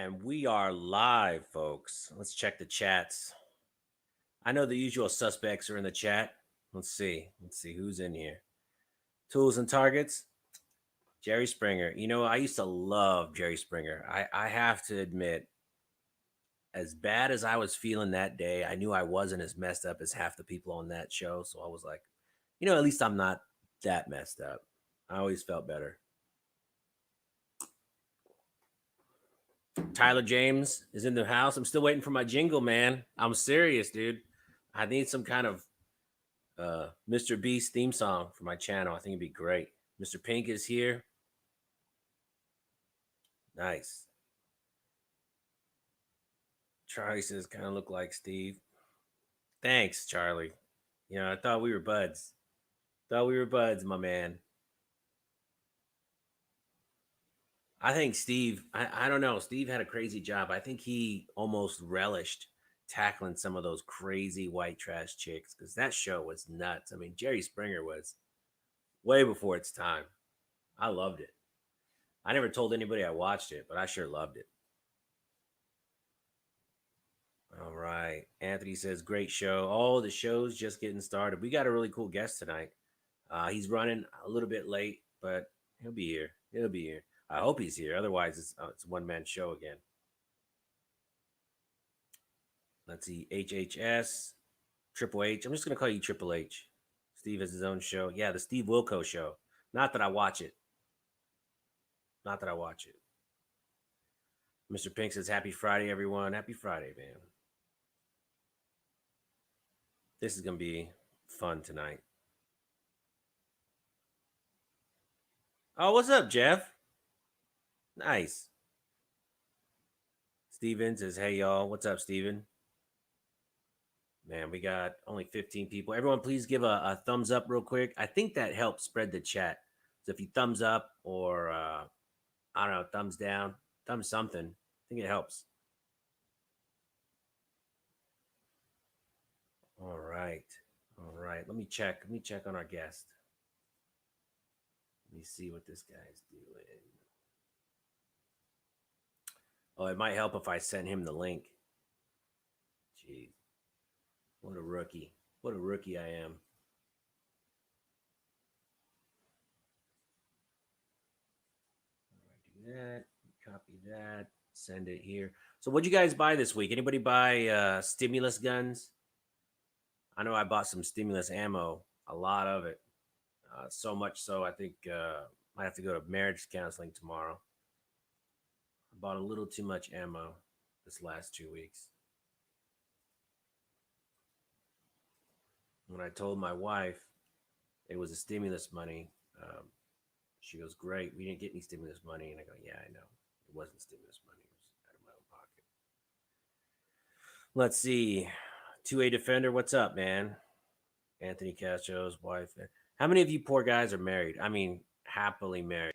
And we are live, folks. Let's check the chats. I know the usual suspects are in the chat. Let's see. Let's see who's in here. Tools and targets. Jerry Springer. You know, I used to love Jerry Springer. I have to admit, as bad as I was feeling that day, I knew I wasn't as messed up as half the people on that show. So I was like, at least I'm not that messed up. I always felt better. Tyler James is in the house. I'm still waiting for my jingle, man. I'm serious, dude. I need some kind of Mr. Beast theme song for my channel. I think it'd be great. Mr. Pink is here. Nice. Charlie says, kind of look like Steve. Thanks, Charlie. I thought we were buds. Thought we were buds, my man. I think Steve, I don't know. Steve had a crazy job. I think he almost relished tackling some of those crazy white trash chicks because that show was nuts. I mean, Jerry Springer was way before its time. I loved it. I never told anybody I watched it, but I sure loved it. All right. Anthony says, great show. Oh, the show's just getting started. We got a really cool guest tonight. He's running a little bit late, but he'll be here. He'll be here. I hope he's here. Otherwise, it's a one-man show again. Let's see. HHS, Triple H. I'm just going to call you Triple H. Steve has his own show. Yeah, the Steve Wilco show. Not that I watch it. Not that I watch it. Mr. Pink says, happy Friday, everyone. Happy Friday, man. This is going to be fun tonight. Oh, what's up, Jeff? Nice. Steven says, hey, y'all. What's up, Steven? Man, we got only 15 people. Everyone, please give a thumbs up real quick. I think that helps spread the chat. So if you thumbs up or, I don't know, thumbs down, thumbs something, I think it helps. All right. All right. Let me check. Let me check on our guest. Let me see what this guy's doing. Oh, it might help if I send him the link. Jeez. What a rookie. What a rookie I am. Do that. Copy that. Send it here. So what'd you guys buy this week? Anybody buy stimulus guns? I know I bought some stimulus ammo. A lot of it. So much so I think might have to go to marriage counseling tomorrow. I bought a little too much ammo this last 2 weeks. When I told my wife it was a stimulus money, she goes, great. We didn't get any stimulus money. And I go, yeah, I know. It wasn't stimulus money. It was out of my own pocket. Let's see. 2A Defender, what's up, man? Anthony Castro's wife. How many of you poor guys are married? I mean, happily married.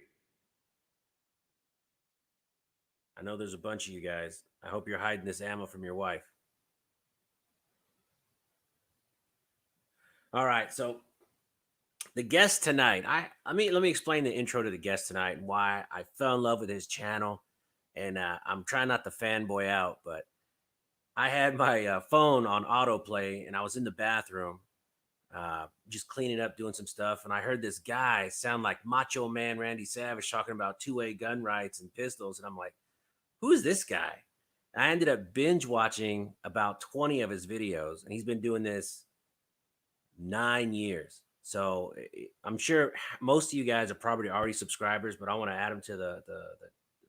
I know there's a bunch of you guys. I hope you're hiding this ammo from your wife. All right, so the guest tonight. Let me explain the intro to the guest tonight and why I fell in love with his channel. And I'm trying not to fanboy out, but I had my phone on autoplay and I was in the bathroom, just cleaning up, doing some stuff, and I heard this guy sound like Macho Man Randy Savage talking about 2A gun rights and pistols, and I'm like, who is this guy? I ended up binge watching about 20 of his videos, and he's been doing this 9 years. So I'm sure most of you guys are probably already subscribers, but I want to add them to the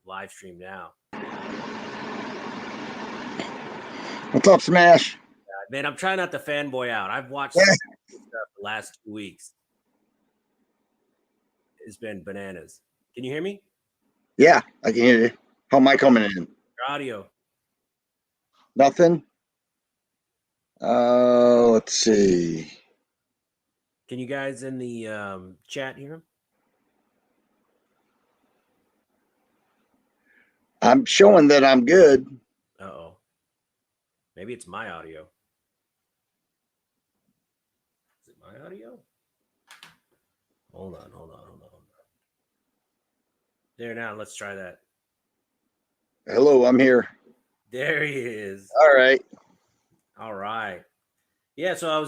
live stream now. What's up, Smash? Man, I'm trying not to fanboy out. I've watched stuff the last 2 weeks. It's been bananas. Can you hear me? Yeah, I can hear you. How am I coming in? Your audio. Nothing. Let's see. Can you guys in the chat hear him? I'm showing that I'm good. Uh-oh. Maybe it's my audio. Is it my audio? Hold on. There now. Let's try that. Hello, I'm here. There he is. All right. All right. Yeah, so I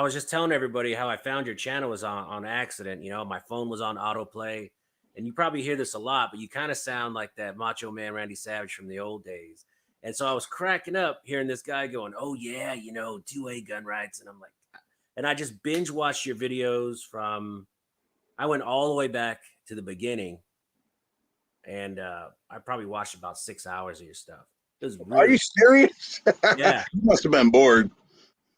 was just telling everybody how I found your channel was on accident. My phone was on autoplay. And you probably hear this a lot, but you kind of sound like that Macho Man Randy Savage from the old days. And so I was cracking up hearing this guy going, "Oh yeah, 2A gun rights." And I'm like, and I just binge watched your videos from I went all the way back to the beginning, and I probably watched about 6 hours of your stuff. It was Are you really, serious? yeah. You must have been bored.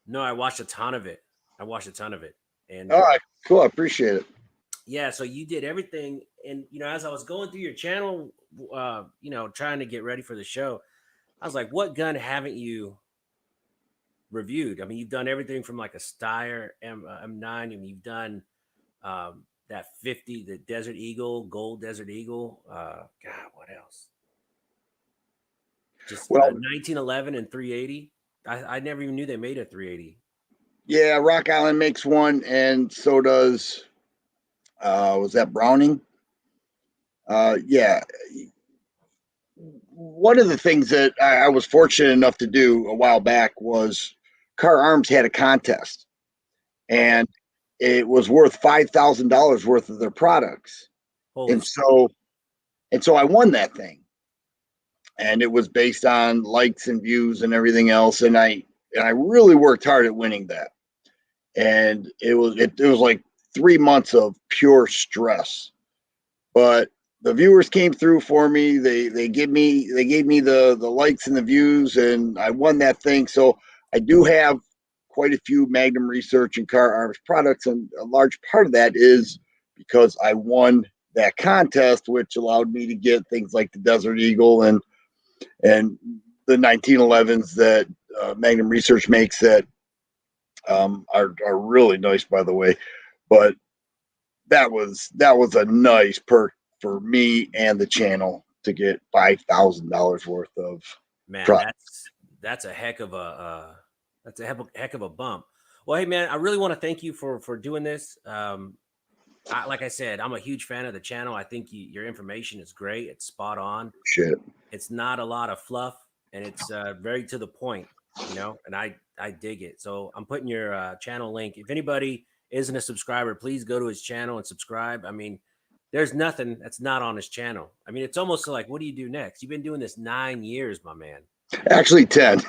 No, I watched a ton of it. I watched a ton of it, and All right. Cool. I appreciate it. yeah. So you did everything, and as I was going through your channel, trying to get ready for the show, I was like, "What gun haven't you reviewed?" I mean, you've done everything from like a Steyr M9, and you've done that 50, the Desert Eagle, Gold Desert Eagle. God, what else? Just Well, 1911 and 380. I never even knew they made a 380. yeah, Rock Island makes one, and so does was that Browning? Yeah. One of the things that I was fortunate enough to do a while back was Car Arms had a contest, Okay. and it was worth $5,000 worth of their products, Holy and shit. so I won that thing, and it was based on likes and views and everything else, and I really worked hard at winning that, and it was like 3 months of pure stress, but the viewers came through for me. They gave me the likes and the views, and I won that thing. So I do have quite a few Magnum Research and Car Arms products, and a large part of that is because I won that contest, which allowed me to get things like the Desert Eagle and the 1911s that Magnum Research makes that are really nice, by the way. But that was a nice perk for me and the channel to get $5,000 worth of Man, product. that's a heck of a that's a heck of a bump. Well, hey man, I really want to thank you for doing this. Like I said, I'm a huge fan of the channel. I think your information is great. It's spot on. Shit. It's not a lot of fluff, and it's very to the point. And I dig it. So I'm putting your channel link. If anybody isn't a subscriber, please go to his channel and subscribe. I mean, there's nothing that's not on his channel. I mean, it's almost like, what do you do next? You've been doing this 9 years, my man. Actually 10.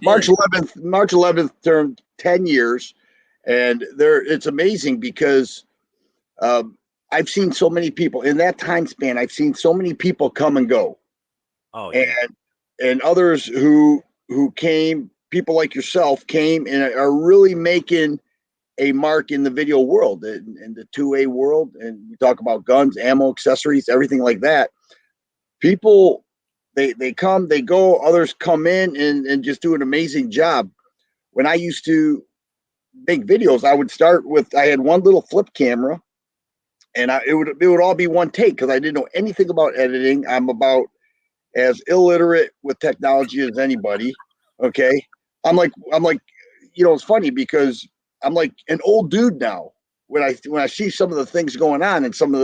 March 10. 11th turned 10 years, and there it's amazing because um, I've seen so many people in that time span. I've seen so many people come and go, Oh and yeah. others who came, people like yourself came and are really making a mark in the video world, in the 2A world, and we talk about guns, ammo, accessories, everything like that. People, they come, they go, others come in and just do an amazing job. When I used to make videos, I would start with, I had one little flip camera, and it would all be one take because I didn't know anything about editing. I'm about as illiterate with technology as anybody. Okay. I'm like, it's funny because I'm like an old dude now. When I see some of the things going on and some of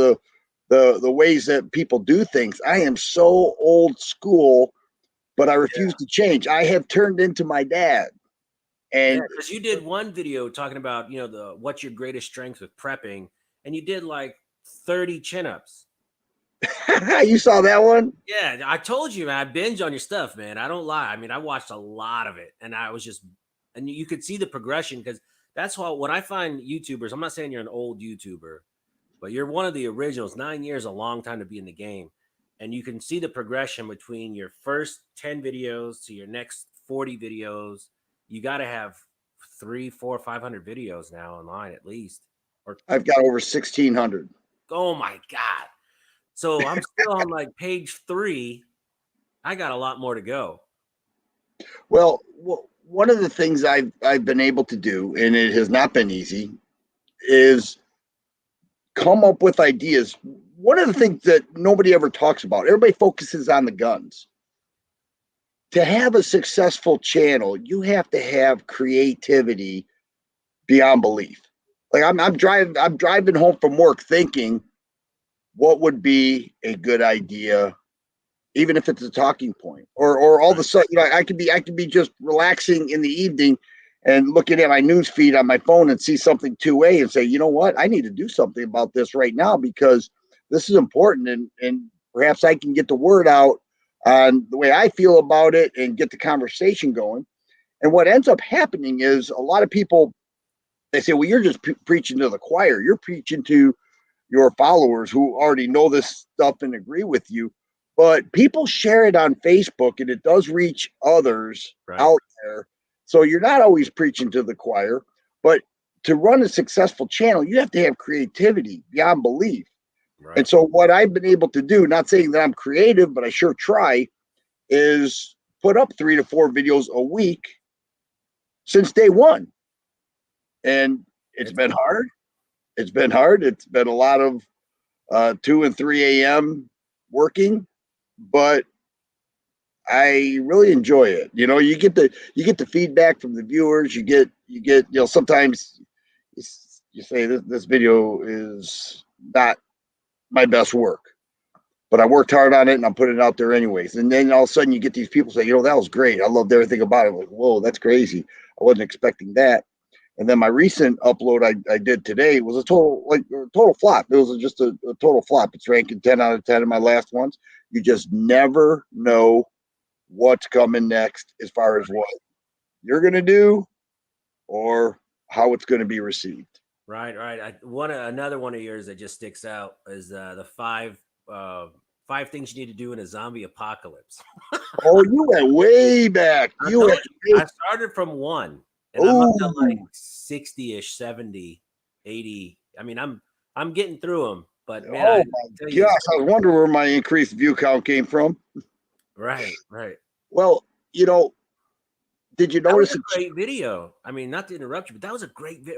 the ways that people do things, I am so old school, but I refuse to change. I have turned into my dad. Yeah, And because you did one video talking about, the what's your greatest strength with prepping, and you did like 30 chin-ups. you saw that one? Yeah, I told you, man. I binge on your stuff, man. I don't lie. I mean, I watched a lot of it, and I was just, and you could see the progression because that's why when I find YouTubers, I'm not saying you're an old YouTuber, but you're one of the originals. 9 years, a long time to be in the game, and you can see the progression between your first 10 videos to your next 40 videos. You got to have 3, 4, 500 videos now online at least. Or I've got over 1,600. oh my god! So I'm still on like page 3. I got a lot more to go. Well, one of the things I've been able to do, and it has not been easy, is come up with ideas. One of the things that nobody ever talks about, everybody focuses on the guns. To have a successful channel, you have to have creativity beyond belief. Like I'm driving home from work thinking, what would be a good idea even if it's a talking point, or all of a Right. sudden, I could be just relaxing in the evening and looking at my news feed on my phone and see something 2A and say, you know what, I need to do something about this right now because this is important, and perhaps I can get the word out on the way I feel about it and get the conversation going. And what ends up happening is a lot of people, they say, well, you're just preaching to the choir. You're preaching to your followers who already know this stuff and agree with you. But people share it on Facebook and it does reach others Right. out there. So you're not always preaching to the choir, but to run a successful channel, you have to have creativity beyond belief. And Right. so what I've been able to do, not saying that I'm creative, but I sure try, is put up 3 to 4 videos a week since day one. And it's It's been hard. It's been hard. It's been a lot of 2 and 3 a.m. working, but I really enjoy it. You know, you get the feedback from the viewers. Sometimes you say this video is not my best work, but I worked hard on it and I'm putting it out there anyways. And then all of a sudden you get these people say, that was great. I loved everything about it. I'm like, whoa, that's crazy. I wasn't expecting that. And then my recent upload I did today was a total flop. It was just a total flop. It's ranking 10 out of 10 in my last ones. You just never know what's coming next as far as what you're going to do or how it's going to be received. right. Right. Another one of yours that just sticks out is the uh, five things you need to do in a zombie apocalypse. Oh, you went way back. I You told went you, way. I started from one and I'm up to like Oh, 60-ish, 70, 80. I mean, I'm getting through them, but man, I oh my tell you, gosh. I wonder where my increased view count came from. right, right. Well, did you That was notice a it? great video. I mean, not to interrupt you, but that was a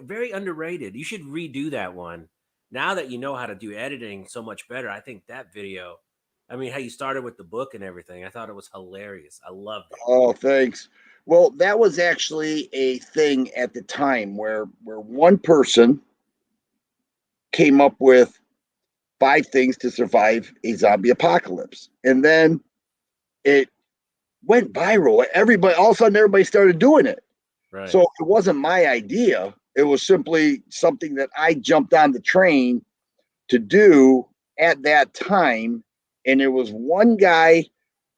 very underrated. You should redo that one. Now that you know how to do editing so much better, I think that video, I mean, how you started with the book and everything, I thought it was hilarious. I loved it. Oh, thanks. Well, that was actually a thing at the time where one person came up with 5 things to survive a zombie apocalypse. And then it went viral. Everybody, all of a sudden, everybody started doing it. Right. So it wasn't my idea. It was simply something that I jumped on the train to do at that time. And it was one guy,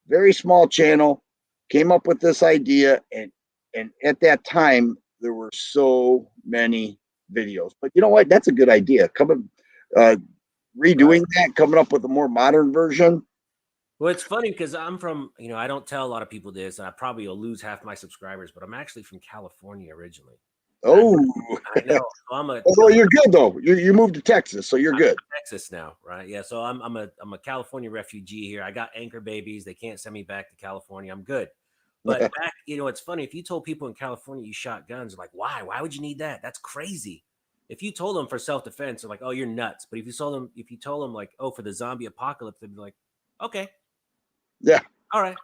very small channel, came up with this idea. And at that time, there were so many videos. But you know what? That's a good idea. Uh, Right. Redoing that, coming up with a more modern version. Well, it's funny because I'm from, I don't tell a lot of people this, and I probably will lose half my subscribers, but I'm actually from California originally. And Oh, I know. So although you're good though. You moved to Texas, so you're I'm good. in Texas now, right? Yeah. So I'm a California refugee here. I got anchor babies. They can't send me back to California. I'm good. But back, it's funny. If you told people in California you shot guns, they're like, why? Why would you need that? That's crazy. If you told them for self-defense, they're like, oh, you're nuts. But if you told them like, oh, for the zombie apocalypse, they'd be like, okay, Yeah. all right.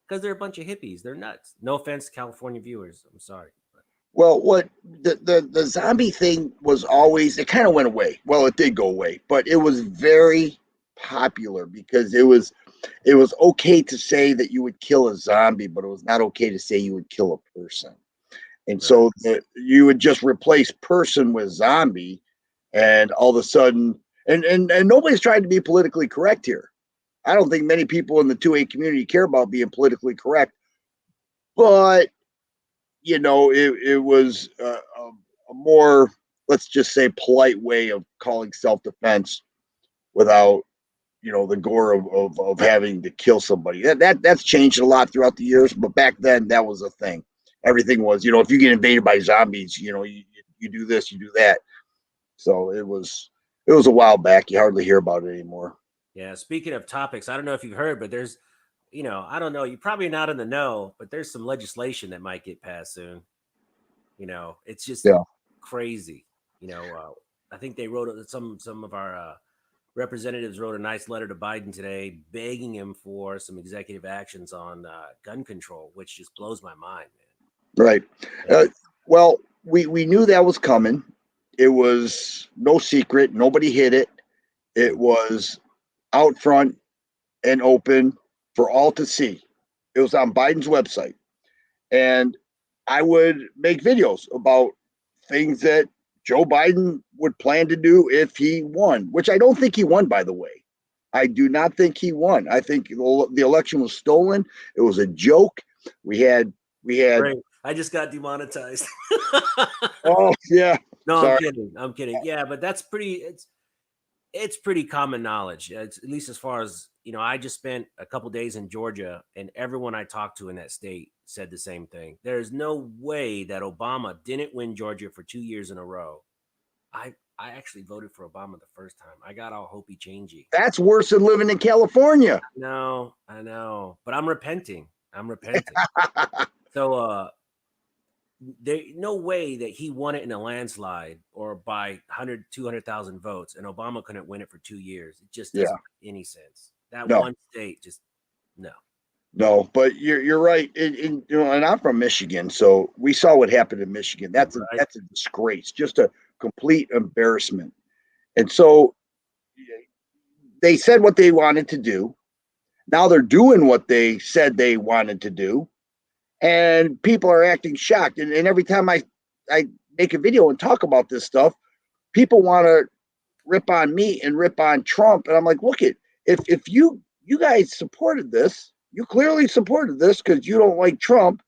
Because they're a bunch of hippies. They're nuts. No offense to California viewers. I'm sorry. Well, what the zombie thing was always, it kind of went away. Well, it did go away, but it was very popular because it was okay to say that you would kill a zombie, but it was not okay to say you would kill a person. And Right. so you would just replace person with zombie, and all of a sudden, and nobody's trying to be politically correct here. I don't think many people in the 2A community care about being politically correct, but it was a more, let's just say, polite way of calling self-defense without the gore of having to kill somebody. That's changed a lot throughout the years, but back then that was a thing. Everything was, if you get invaded by zombies, you do this, you do that. So it was a while back. You hardly hear about it anymore. Yeah. Speaking of topics, I don't know if you've heard, but there's, I don't know. You're probably not in the know, but there's some legislation that might get passed soon. It's just Yeah. crazy. I think they wrote some of our representatives wrote a nice letter to Biden today, begging him for some executive actions on gun control, which just blows my mind, Right. man. Well, we knew that was coming. It was no secret. Nobody hid it. It was out front and open. for all to see. It was on Biden's website. And I would make videos about things that Joe Biden would plan to do if he won, which I don't think he won, by the way. I do not think he won. I think the election was stolen. It was a joke. We had Great. I just got demonetized. Oh yeah. No, I'm Sorry. kidding. I'm kidding. Yeah, but that's pretty. It's pretty common knowledge. It's, at least as far as I just spent a couple days in Georgia, and everyone I talked to in that state said the same thing. There's no way that Obama didn't win Georgia for 2 years in a row. I actually voted for Obama the first time. I got all hopey changey. That's worse than living in California. No, I know, but I'm repenting. I'm repenting. So there no way that he won it in a landslide or by 100 200,000 votes, and Obama couldn't win it for 2 years. It just doesn't make any sense. That No. one state just no. No, but you're right. And I'm from Michigan, so we saw what happened in Michigan. That's a disgrace, just a complete embarrassment. And so they said what they wanted to do. Now they're doing what they said they wanted to do, and people are acting shocked. And every time I make a video and talk about this stuff, people want to rip on me and rip on Trump. And I'm like, look, if you guys supported this, you clearly supported this because you don't like Trump,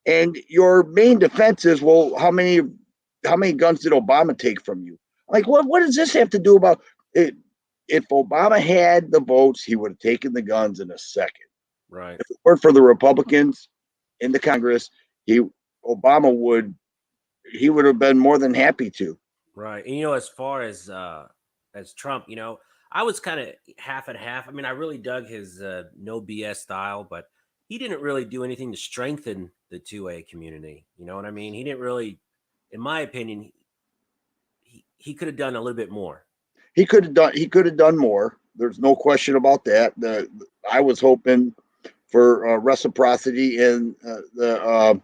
and your main defense is, well, how many guns did Obama take from you? Like, what does this have to do about it? If Obama had the votes, he would have taken the guns in a second. Right. If it weren't for the Republicans in the Congress, Obama would have been more than happy to. Right. And as far as Trump, I was kind of half and half. I mean, I really dug his no BS style, but he didn't really do anything to strengthen the 2A community. You know what I mean? He didn't really, in my opinion, he could have done a little bit more. He could have done more. There's no question about that. I was hoping for reciprocity in the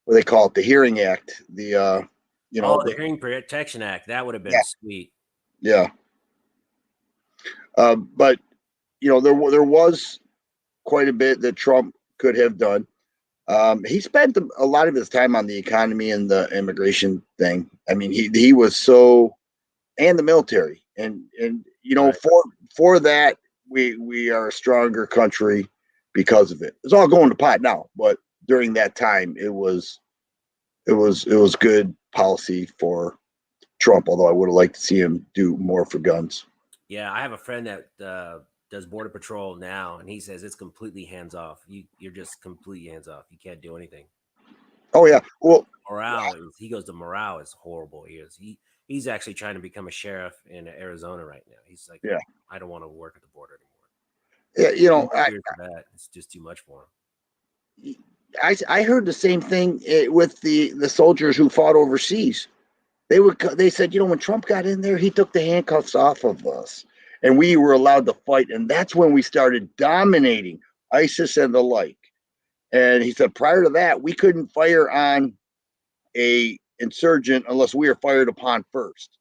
what they call it, the Hearing Act. The Hearing Protection Act, that would have been sweet. Yeah. But there was quite a bit that Trump could have done. He spent a lot of his time on the economy and the immigration thing. I mean, he was so, and the military, and right. for that we are a stronger country because of it. It's all going to pot now, but during that time it was good policy for Trump. Although I would have liked to see him do more for guns. Yeah, I have a friend that does border patrol now, and he says it's completely hands off. You're just completely hands off. You can't do anything. Oh yeah, well, he goes to morale is horrible. He's actually trying to become a sheriff in Arizona right now. He's like, yeah, I don't want to work at the border anymore. Yeah, it's just too much for him. I heard the same thing with the soldiers who fought overseas. They said, when Trump got in there, he took the handcuffs off of us, and we were allowed to fight, and that's when we started dominating ISIS and the like. And he said, prior to that, we couldn't fire on a insurgent unless we were fired upon first.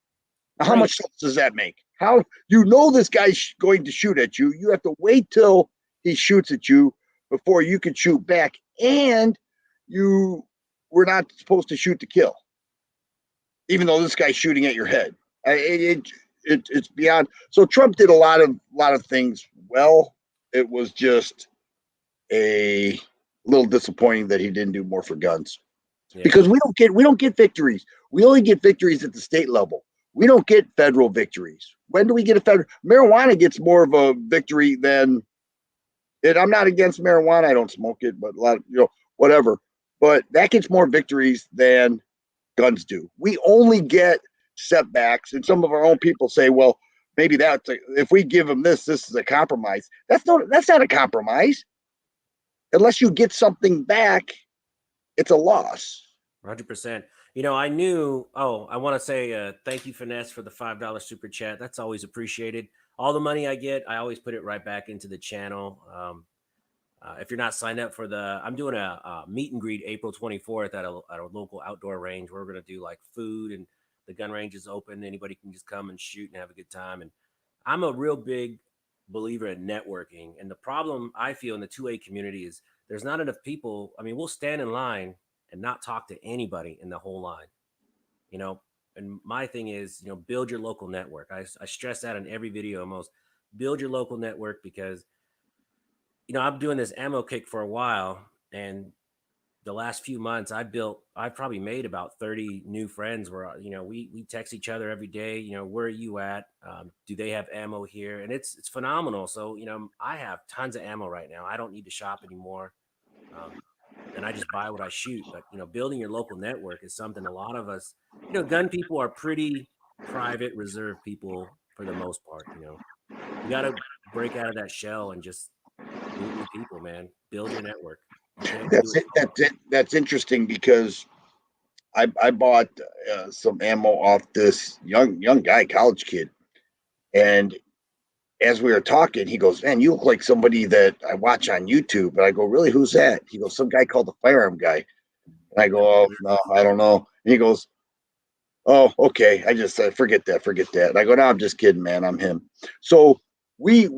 Now, how much sense does that make? How this guy's going to shoot at you? You have to wait till he shoots at you before you can shoot back, and you were not supposed to shoot to kill, even though this guy's shooting at your head. It's beyond. So Trump did a lot of things well. It was just a little disappointing that he didn't do more for guns, because we don't get victories. We only get victories at the state level. We don't get federal victories. When do we get a federal? Marijuana gets more of a victory than it. I'm not against marijuana. I don't smoke it, but a lot of, whatever. But that gets more victories than guns do. We only get setbacks, and some of our own people say, well, maybe if we give them this is a compromise. That's not a compromise. Unless you get something back, it's a loss. 100%. I knew. Oh, I want to say thank you, Finesse, for the $5 super chat. That's always appreciated. All the money I get, I always put it right back into the channel. If you're not signed up for I'm doing a meet and greet April 24th at a local outdoor range. We're going to do like food, and the gun range is open. Anybody can just come and shoot and have a good time. And I'm a real big believer in networking. And the problem I feel in the 2A community is there's not enough people. I mean, we'll stand in line and not talk to anybody in the whole line, you know. And my thing is, build your local network. I stress that in every video almost. Build your local network because, I'm doing this ammo kick for a while, and the last few months I've probably made about 30 new friends where, we text each other every day. Where are you at? Do they have ammo here? And it's phenomenal. So, I have tons of ammo right now. I don't need to shop anymore. Um, and I just buy what I shoot. But, building your local network is something a lot of us, gun people are pretty private, reserved people for the most part. You got to break out of that shell and just meet new people, man. Build your network. You can't do That's it it. solo. That's it. That's interesting because I bought some ammo off this young guy, college kid, and as we were talking, he goes, "Man, you look like somebody that I watch on YouTube." And I go, "Really? Who's that?" He goes, "Some guy called the Firearm Guy." And I go, Never "Oh heard of no, I don't know." And he goes, "Oh, okay. I just said forget that, forget that." And I go, "No, I'm just kidding, man. I'm him." So we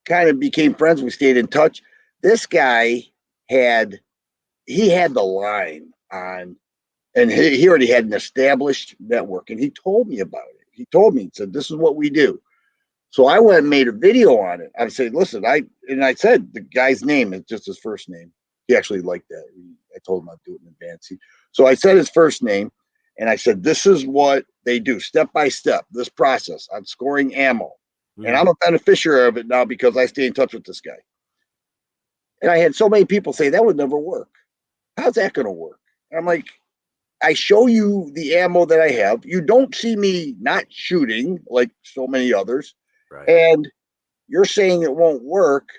kind of became friends. We stayed in touch. This guy had he had the line on, and he already had an established network, and he told me about it. He told me, he said, "This is what we do." So I went and made a video on it. I said, "Listen, I said the guy's name is just his first name." He actually liked that. I told him I'd do it in advance. So I said his first name, and I said, "This is what they do, step by step. This process on scoring ammo." And it. I'm a beneficiary of it now because I stay in touch with this guy. And I had so many people say that would never work. How's that going to work? And I'm like, I show you the ammo that I have. You don't see me not shooting like so many others. Right. And you're saying it won't work.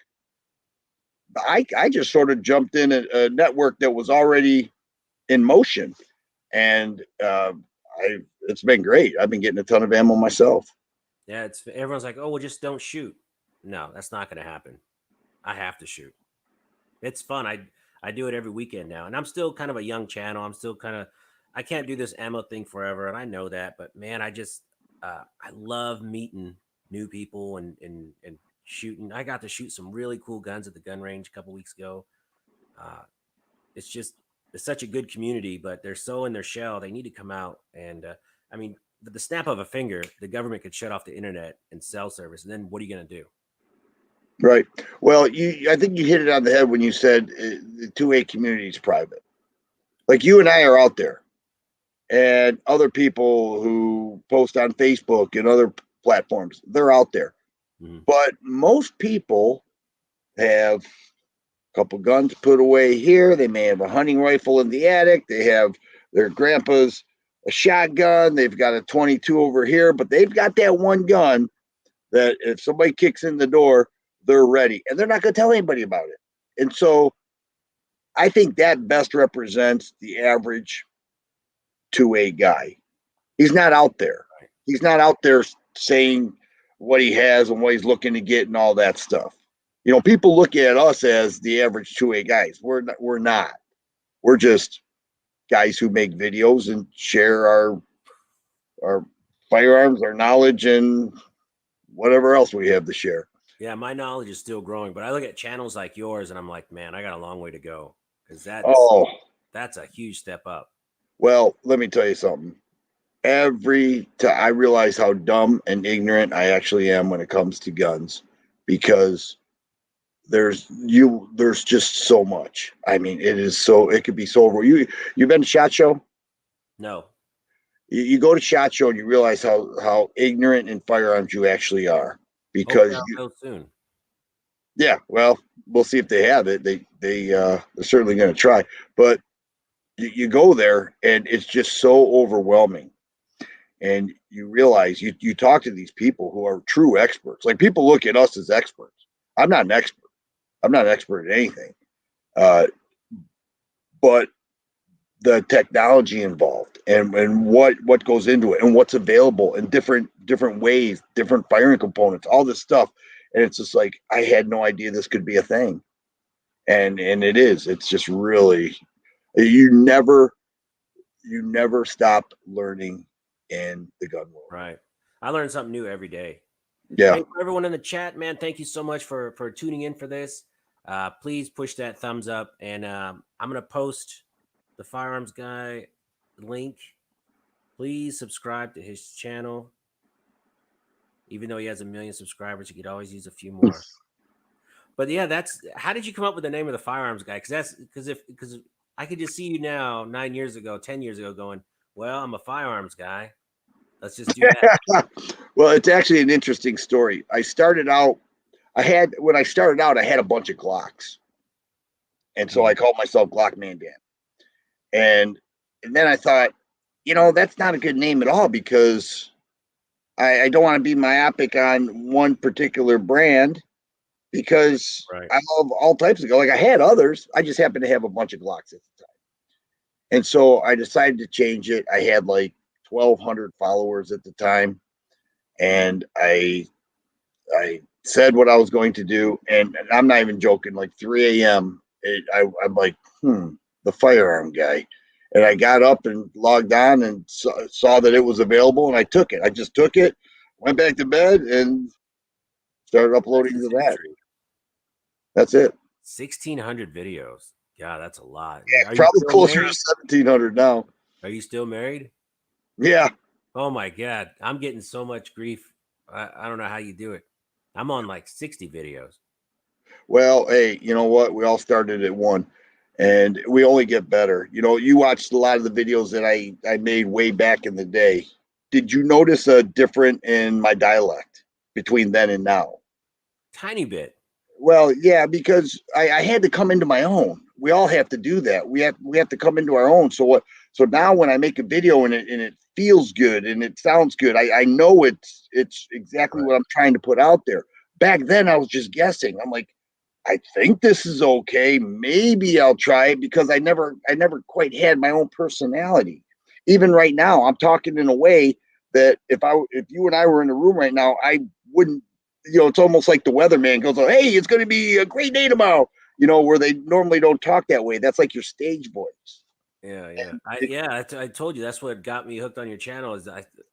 I just sort of jumped in a network that was already in motion. And it's been great. I've been getting a ton of ammo myself. Yeah, it's everyone's like, "Oh, well, just don't shoot." No, that's not going to happen. I have to shoot. It's fun. I do it every weekend now, and I'm still kind of a young channel. I'm still kind of I can't do this ammo thing forever, and I know that. But man, I love meeting new people and shooting. I got to shoot some really cool guns at the gun range a couple weeks ago. Uh, it's just it's such a good community, but they're so in their shell. They need to come out, and I mean, the snap of a finger, the government could shut off the internet and cell service, and then what are you going to do? Right. Well, I think you hit it on the head when you said the 2A community is private. Like you and I are out there, and other people who post on Facebook and other platforms, they're out there. Mhm. But most people have a couple guns put away here. They may have a hunting rifle in the attic. They have their grandpa's a shotgun. They've got a 22 over here, but they've got that one gun that if somebody kicks in the door, they're ready, and they're not going to tell anybody about it. And so I think that best represents the average 2A guy. He's not out there. Right. He's not out there saying what he has and what he's looking to get and all that stuff. People look at us as the average 2A guys. We're not. We're not. We're just guys who make videos and share our firearms, our knowledge, and whatever else we have to share. Yeah, my knowledge is still growing, but I look at channels like yours and I'm like, man, I got a long way to go because Oh, that's a huge step up. well, let me tell you something. Every time I realize how dumb and ignorant I actually am when it comes to guns because there's just so much. I mean, it could be so over. You've been to SHOT Show? No. You go to SHOT Show and you realize how ignorant in firearms you actually are Hopefully because I'll go soon. yeah, well, we'll see if they have it. They're certainly going to try, but you go there and it's just so overwhelming. And you realize you talk to these people who are true experts. Like people look at us as experts. I'm not an expert. I'm not an expert at anything. Uh, but the technology involved and what goes into it and what's available in different ways, different firing components, all this stuff. And it's just like I had no idea this could be a thing. And it is. It's just really you never stop learning in the gun world. Right. I learn something new every day. Yeah. Hey, for everyone in the chat, man, thank you so much for tuning in for this. Please push that thumbs up, and I'm gonna post the Firearms Guy link. Please subscribe to his channel. Even though he has 1 million subscribers, he could always use a few more. But yeah, that's how did you come up with the name of the Firearms Guy? Because I could just see you now, 9 years ago, 10 years ago, going, well, I'm a firearms guy. Let's just do that. Well, it's actually an interesting story. When I started out, I had a bunch of Glocks. And so I called myself Glock Man Dan. And then I thought, that's not a good name at all because I don't want to be myopic on one particular brand because Right. I love all types of guns. Like I had others, I just happened to have a bunch of Glocks at the time. And so I decided to change it. I had like 1,200 followers at the time, and I said what I was going to do, and I'm not even joking. Like 3 a.m., I'm like, the firearm guy, and I got up and logged on and saw that it was available, and I took it. I just took it, went back to bed, and started uploading to that. That's it. 1,600 videos. Yeah, that's a lot. Yeah, Are you probably still closer to married? 1,700 now. Are you still married? Yeah. Oh my God. I'm getting so much grief. I don't know how you do it. I'm on like 60 videos. Well, hey, you know what? We all started at one, and we only get better. You watched a lot of the videos that I made way back in the day. Did you notice a difference in my dialect between then and now? Tiny bit. Well, yeah, because I had to come into my own. We all have to do that. We have to come into our own. So now when I make a video and it feels good and it sounds good, I know it's exactly Right. what I'm trying to put out there. Back then I was just guessing. I'm like, I think this is okay. Maybe I'll try it because I never quite had my own personality. Even right now, I'm talking in a way that if you and I were in a room right now, I wouldn't. It's almost like the weatherman goes, "Oh, hey, it's going to be a great day tomorrow." Where they normally don't talk that way. That's like your stage voice. Yeah, yeah. It, I told you that's what got me hooked on your channel is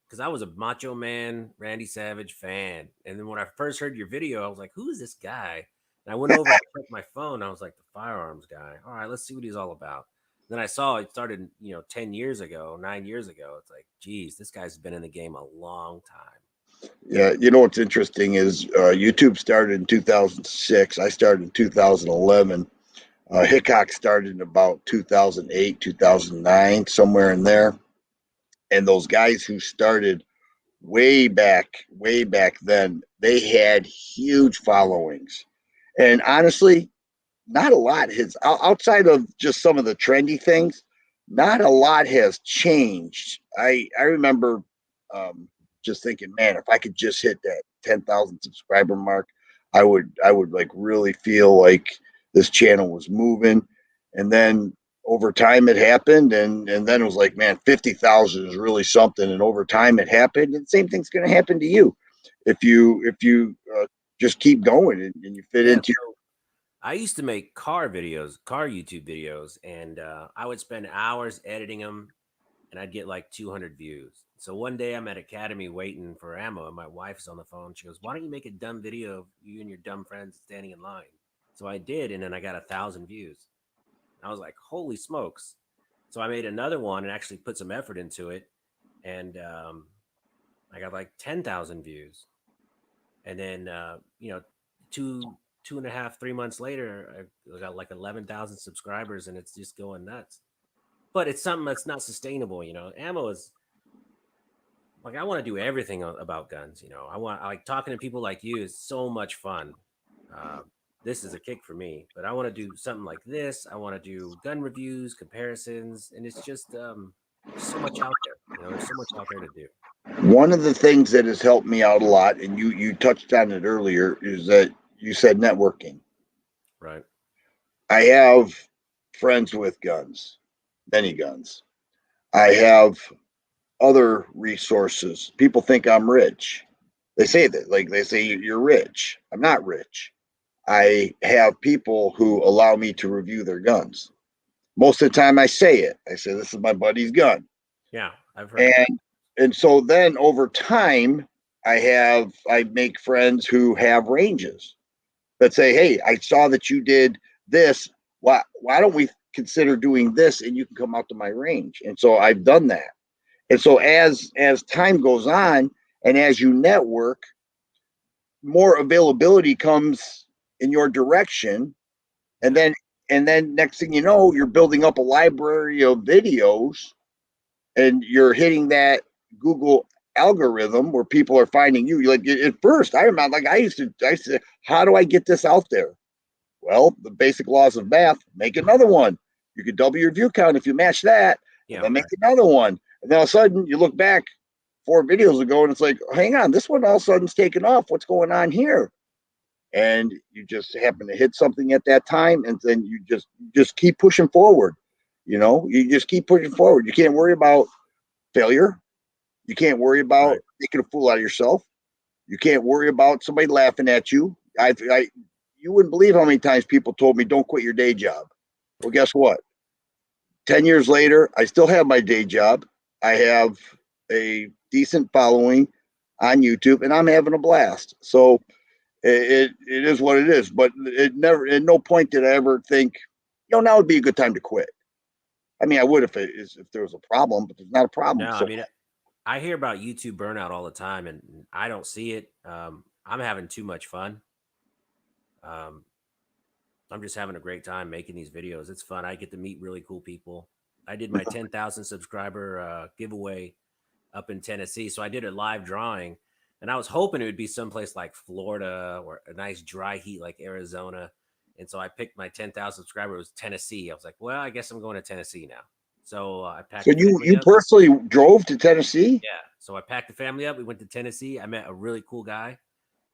because I was a Macho Man, Randy Savage fan, and then when I first heard your video, I was like, "Who is this guy?" And I went over and checked my phone. I was like, "The Firearms Guy." All right, let's see what he's all about. Then I saw it started, 10 years ago, 9 years ago. It's like, geez, this guy's been in the game a long time. yeah, what's interesting is YouTube started in 2006. I started in 2011. Hickok started in about 2008, 2009, somewhere in there. And those guys who started way back then, they had huge followings. And honestly, not a lot has, outside of just some of the trendy things, not a lot has changed. I remember just thinking, man, if I could just hit that 10,000 subscriber mark, I would like really feel like this channel was moving. And then over time it happened, and then it was like, man, 50,000 is really something. And over time it happened, and the same thing's going to happen to you if you just keep going and you fit Yeah. into So I used to make car videos, car YouTube videos, and I would spend hours editing them and I'd get like 200 views. So one day I'm at Academy waiting for ammo, and my wife's on the phone. She goes, "Why don't you make a dumb video of you and your dumb friends standing in line?" So I did, and then I got 1,000 views. I was like, "Holy smokes!" So I made another one and actually put some effort into it, and I got like 10,000 views. And then two and a half, 3 months later, I got like 11,000 subscribers, and it's just going nuts. But it's something that's not sustainable. Ammo is like I want to do everything about guns. I like talking to people like you is so much fun. Uh, this is a kick for me, but I want to do something like this. I want to do gun reviews, comparisons, and it's just there's so much out there. There's so much out there to do. one of the things that has helped me out a lot, and you touched on it earlier, is that you said networking. Right. I have friends with guns, many guns. I have other resources. People think I'm rich. They say that, like they say you're rich. I'm not rich. I have people who allow me to review their guns. Most of the time, I say it. I say this is my buddy's gun, Yeah, I've heard that. and so then over time, I make friends who have ranges that say, hey, I saw that you did this. Why don't we consider doing this and you can come out to my range? And so I've done that. And so as time goes on and as you network, more availability comes in your direction. And Yeah. then next thing you know, you're building up a library of videos and you're hitting that Google algorithm where people are finding you. Like at first, I remember, like I used to say, how do I get this out there? Well, the basic laws of math, make another one. You could double your view count if you match that, and Yeah. then make Right. another one. And then all of a sudden, you look back 4 videos ago, and it's like, hang on, this one all of a sudden's taken off. What's going on here? And you just happen to hit something at that time, and then you just keep pushing forward. You just keep pushing forward. You can't worry about failure. You can't worry about Right. making a fool out of yourself. You can't worry about somebody laughing at you. You wouldn't believe how many times people told me, "Don't quit your day job." Well, guess what? 10 years later, I still have my day job. I have a decent following on YouTube, and I'm having a blast. So it is what it is. But it never, at no point did I ever think, now would be a good time to quit. I mean, I would if there was a problem, but there's not a problem. No, I So mean, I hear about YouTube burnout all the time, and I don't see it. I'm having too much fun. Um, I'm just having a great time making these videos. It's fun. I get to meet really cool people. I did my 10,000 subscriber giveaway up in Tennessee. So I did a live drawing, and I was hoping it would be someplace like Florida or a nice dry heat like Arizona. And so I picked my 10,000 subscriber. It was Tennessee. I was like, well, I guess I'm going to Tennessee now. So I so packed the you family you up. personally drove to Tennessee? Yeah. So I packed the family up. We went to Tennessee. I met a really cool guy,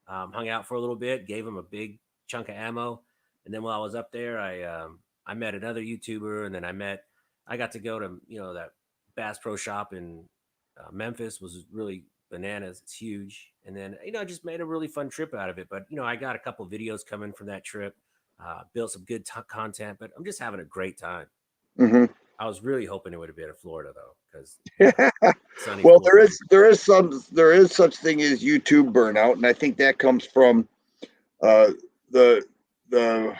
hung out for a little bit, gave him a big chunk of ammo. And then while I was up there, I met another YouTuber, and then I got to go to that Bass Pro Shop in Memphis. Was really bananas. It's huge, and then I just made a really fun trip out of it. But I got a couple videos coming from that trip, built some good content. But I'm just having a great time. Mm-hmm. I was really hoping it would have been in Florida though, because sunny Well, Florida. there is such thing as YouTube burnout, and I think that comes from uh, the the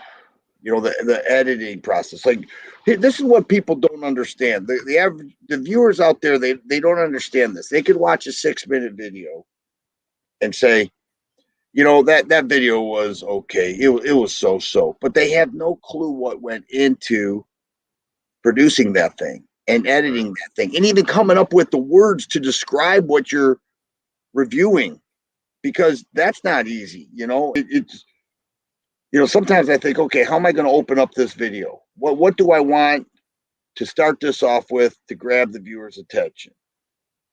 the editing process. Like this is what people don't understand. The viewers out there, they don't understand this. They could watch a 6 minute video and say, that video was okay. It was so, but they have no clue what went into producing that thing and Right. editing that thing and even coming up with the words to describe what you're reviewing, because that's not easy. It's sometimes I think, okay, how am I going to open up this video? What do I want to start this off with to grab the viewer's attention?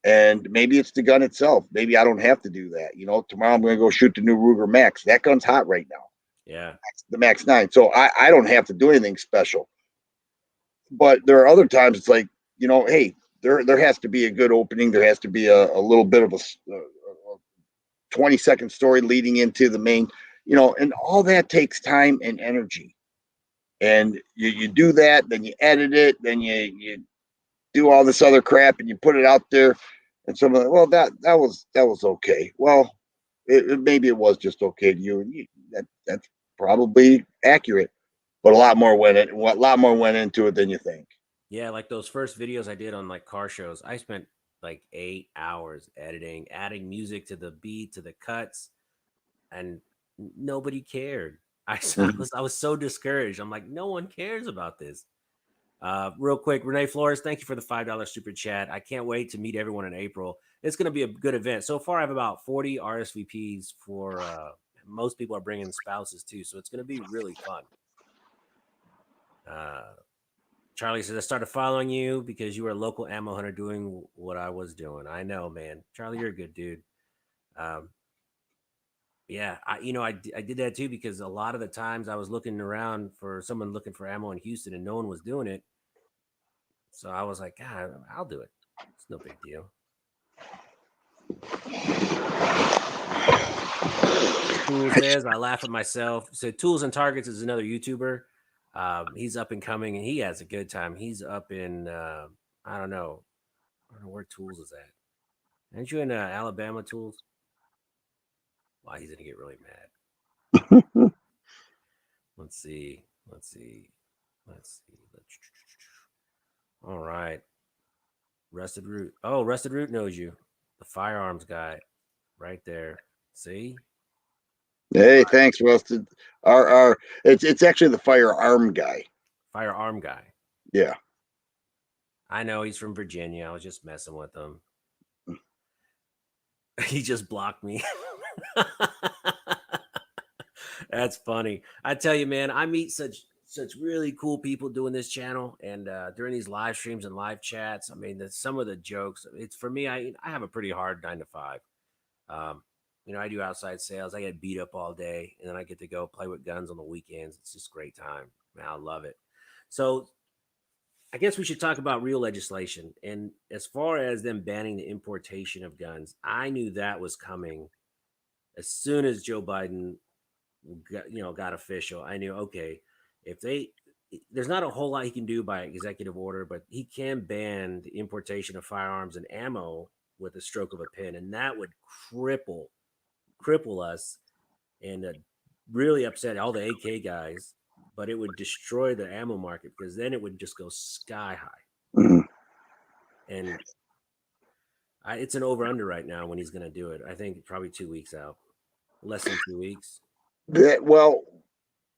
And maybe it's the gun itself. Maybe I don't have to do that. Tomorrow I'm going to go shoot the new Ruger Max. That gun's hot right now, Yeah. the Max 9. So I don't have to do anything special. But there are other times it's like, hey, there has to be a good opening. There has to be a little bit of a 20-second story leading into the main, and all that takes time and energy. And you do that, then you edit it, then you do all this other crap and you put it out there. And someone like, well, that was okay. Well, maybe it was just okay to you, and that's probably accurate. But a lot more went into it than you think. Yeah, like those first videos I did on like car shows, I spent like 8 hours editing, adding music to the beat, to the cuts, and nobody cared. Mhm. I was so discouraged. I'm like, no one cares about this. Real quick, Renee Flores, thank you for the $5 super chat. I can't wait to meet everyone in April. It's going to be a good event. So far, I have about 40 RSVPs for. Most people are bringing spouses too, so it's going to be really fun. Uh, Charlie says, I started following you because you were a local ammo hunter doing what I was doing. I know, man. Charlie, you're a good dude. Um, yeah, I did that too because a lot of the times I was looking around for someone looking for ammo in Houston and no one was doing it. So I was like, God, I'll do it. It's no big deal. Tool says, I laugh at myself. So Tools and Targets is another YouTuber. He's up and coming and he has a good time. He's up in, I don't know. I don't know where Tools is at. Aren't you in Alabama, Tools? Wow, he's gonna get really mad. Let's see. Let's see. Let's see. All right. Rusted Root. Oh, Rusted Root knows you. The firearms guy, right there. See, Hey, thanks, Rusted. Our it's actually the firearm guy. firearm guy. Yeah. I know he's from Virginia. I was just messing with him. He just blocked me. That's funny. I tell you, man, I meet such really cool people doing this channel and during these live streams and live chats. I mean, some of the jokes. It's for me. I have a pretty hard 9 to 5. Um, I do outside sales. I get beat up all day, and then I get to go play with guns on the weekends. It's just a great time. Man, I love it. So I guess we should talk about real legislation. And as far as them banning the importation of guns, I knew that was coming as soon as Joe Biden got official. I knew, okay, if they there's not a whole lot he can do by executive order, but he can ban the importation of firearms and ammo with a stroke of a pen, and that would cripple us and really upset all the AK guys. But it would destroy the ammo market because then it would just go sky high. Mhm. And it's an over under right now when he's going to do it. I think probably 2 weeks out, less than 2 weeks. Well,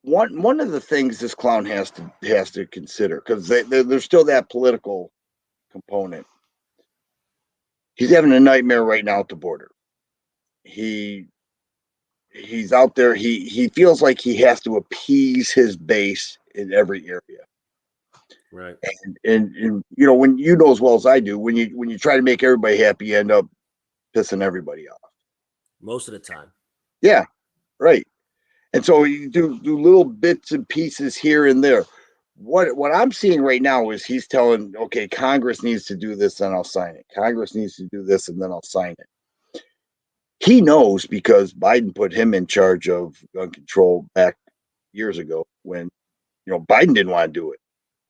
one of the things this clown has to consider, because there's still that political component. He's having a nightmare right now at the border. He's out there. He feels like he has to appease his base in every area. Right. And when you know as well as I do, when you try to make everybody happy, you end up pissing everybody off. Most of the time. Yeah, right. And so you do little bits and pieces here and there. What I'm seeing right now is he's telling, okay, Congress needs to do this, then I'll sign it. Congress needs to do this, and then I'll sign it. He knows because Biden put him in charge of gun control back years ago when Biden didn't want to do it.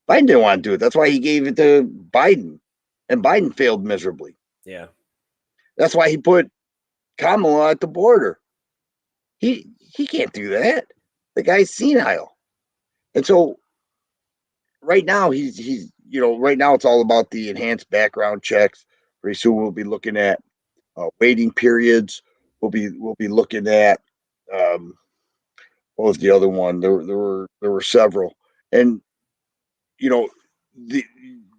Biden didn't want to do it. That's why he gave it to Biden, and Biden failed miserably. Yeah. That's why he put Kamala at the border. He can't do that. The guy's senile. And so right now right now it's all about the enhanced background checks. Pretty soon we'll be looking at waiting periods. We'll be looking at what was the other one? There were several, and you know the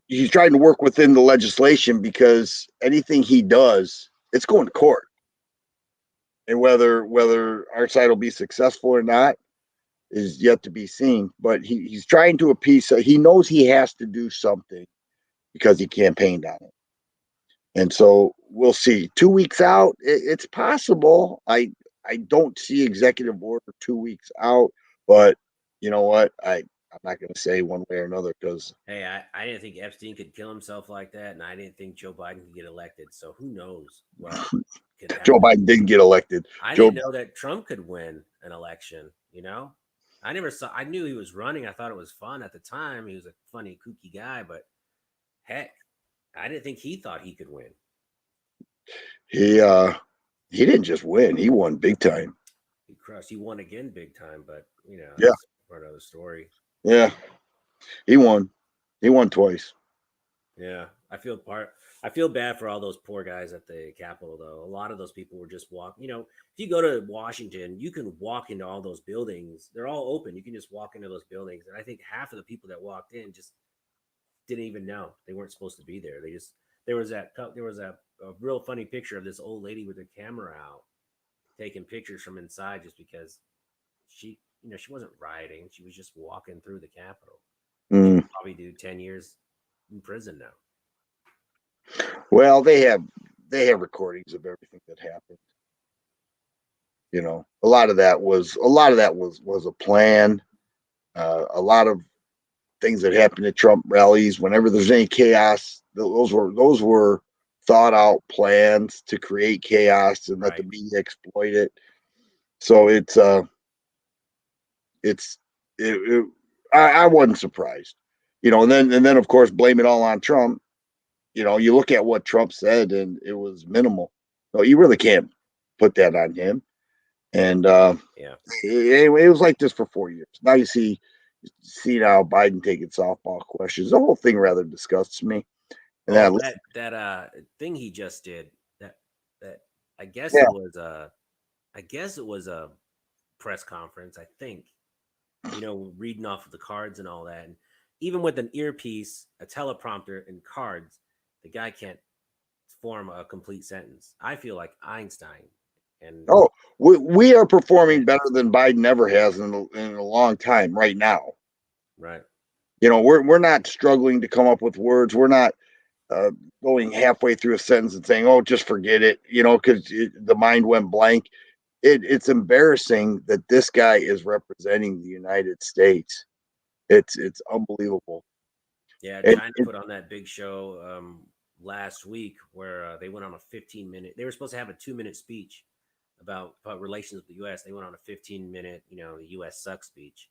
he's trying to work within the legislation because anything he does, it's going to court, and whether our side will be successful or not is yet to be seen. But he's trying to appease. He knows he has to do something because he campaigned on it. And so we'll see. 2 weeks out, it's possible. I don't see executive order 2 weeks out, but you know what? I'm not going to say one way or another because Hey, I didn't think Epstein could kill himself like that, and I didn't think Joe Biden could get elected. So who knows what could Joe happen? Biden didn't get elected. I Joe, didn't know that Trump could win an election. I never saw. I knew he was running. I thought it was fun at the time. He was a funny, kooky guy, but heck, I didn't think he thought he could win. he didn't just win; he won big time. He crushed. He won again, big time. But Yeah, that's part of the story. yeah, he won. He won twice. Yeah, I feel bad for all those poor guys at the Capitol, though. A lot of those people were just walking. If you go to Washington, you can walk into all those buildings. They're all open. You can just walk into those buildings, and I think half of the people that walked in just didn't even know they weren't supposed to be there. There was a real funny picture of this old lady with her camera out taking pictures from inside just because she wasn't rioting. She was just walking through the Capitol. Mm. Probably do 10 years in prison now. Well, they have recordings of everything that happened. A lot of that was a plan. A lot of things that happened at Trump rallies, whenever there's any chaos, those were thought out plans to create chaos and let the Right. media exploit it. So I wasn't surprised, and then of course blame it all on Trump. You look at what Trump said and it was minimal. No, you really can't put that on him. And Yeah. it was like this for 4 years. Now you see now Biden taking softball questions. The whole thing rather disgusts me. And Oh, then that thing he just did. That that I guess yeah, it was a I guess it was a press conference. I think reading off of the cards and all that. And even with an earpiece, a teleprompter, and cards, the guy can't form a complete sentence. I feel like Einstein. And oh, we are yeah, performing better than Biden ever has in a long time right now. right. We're not struggling to come up with words. We're not uh, going halfway through a sentence and saying, "Oh, just forget it," because the mind went blank. It's embarrassing that this guy is representing the United States. It's unbelievable. Yeah, And, China put on that big show last week where they went on a 15-minute. They were supposed to have a 2-minute speech about relations with the U.S. They went on a 15-minute, the U.S. sucks speech,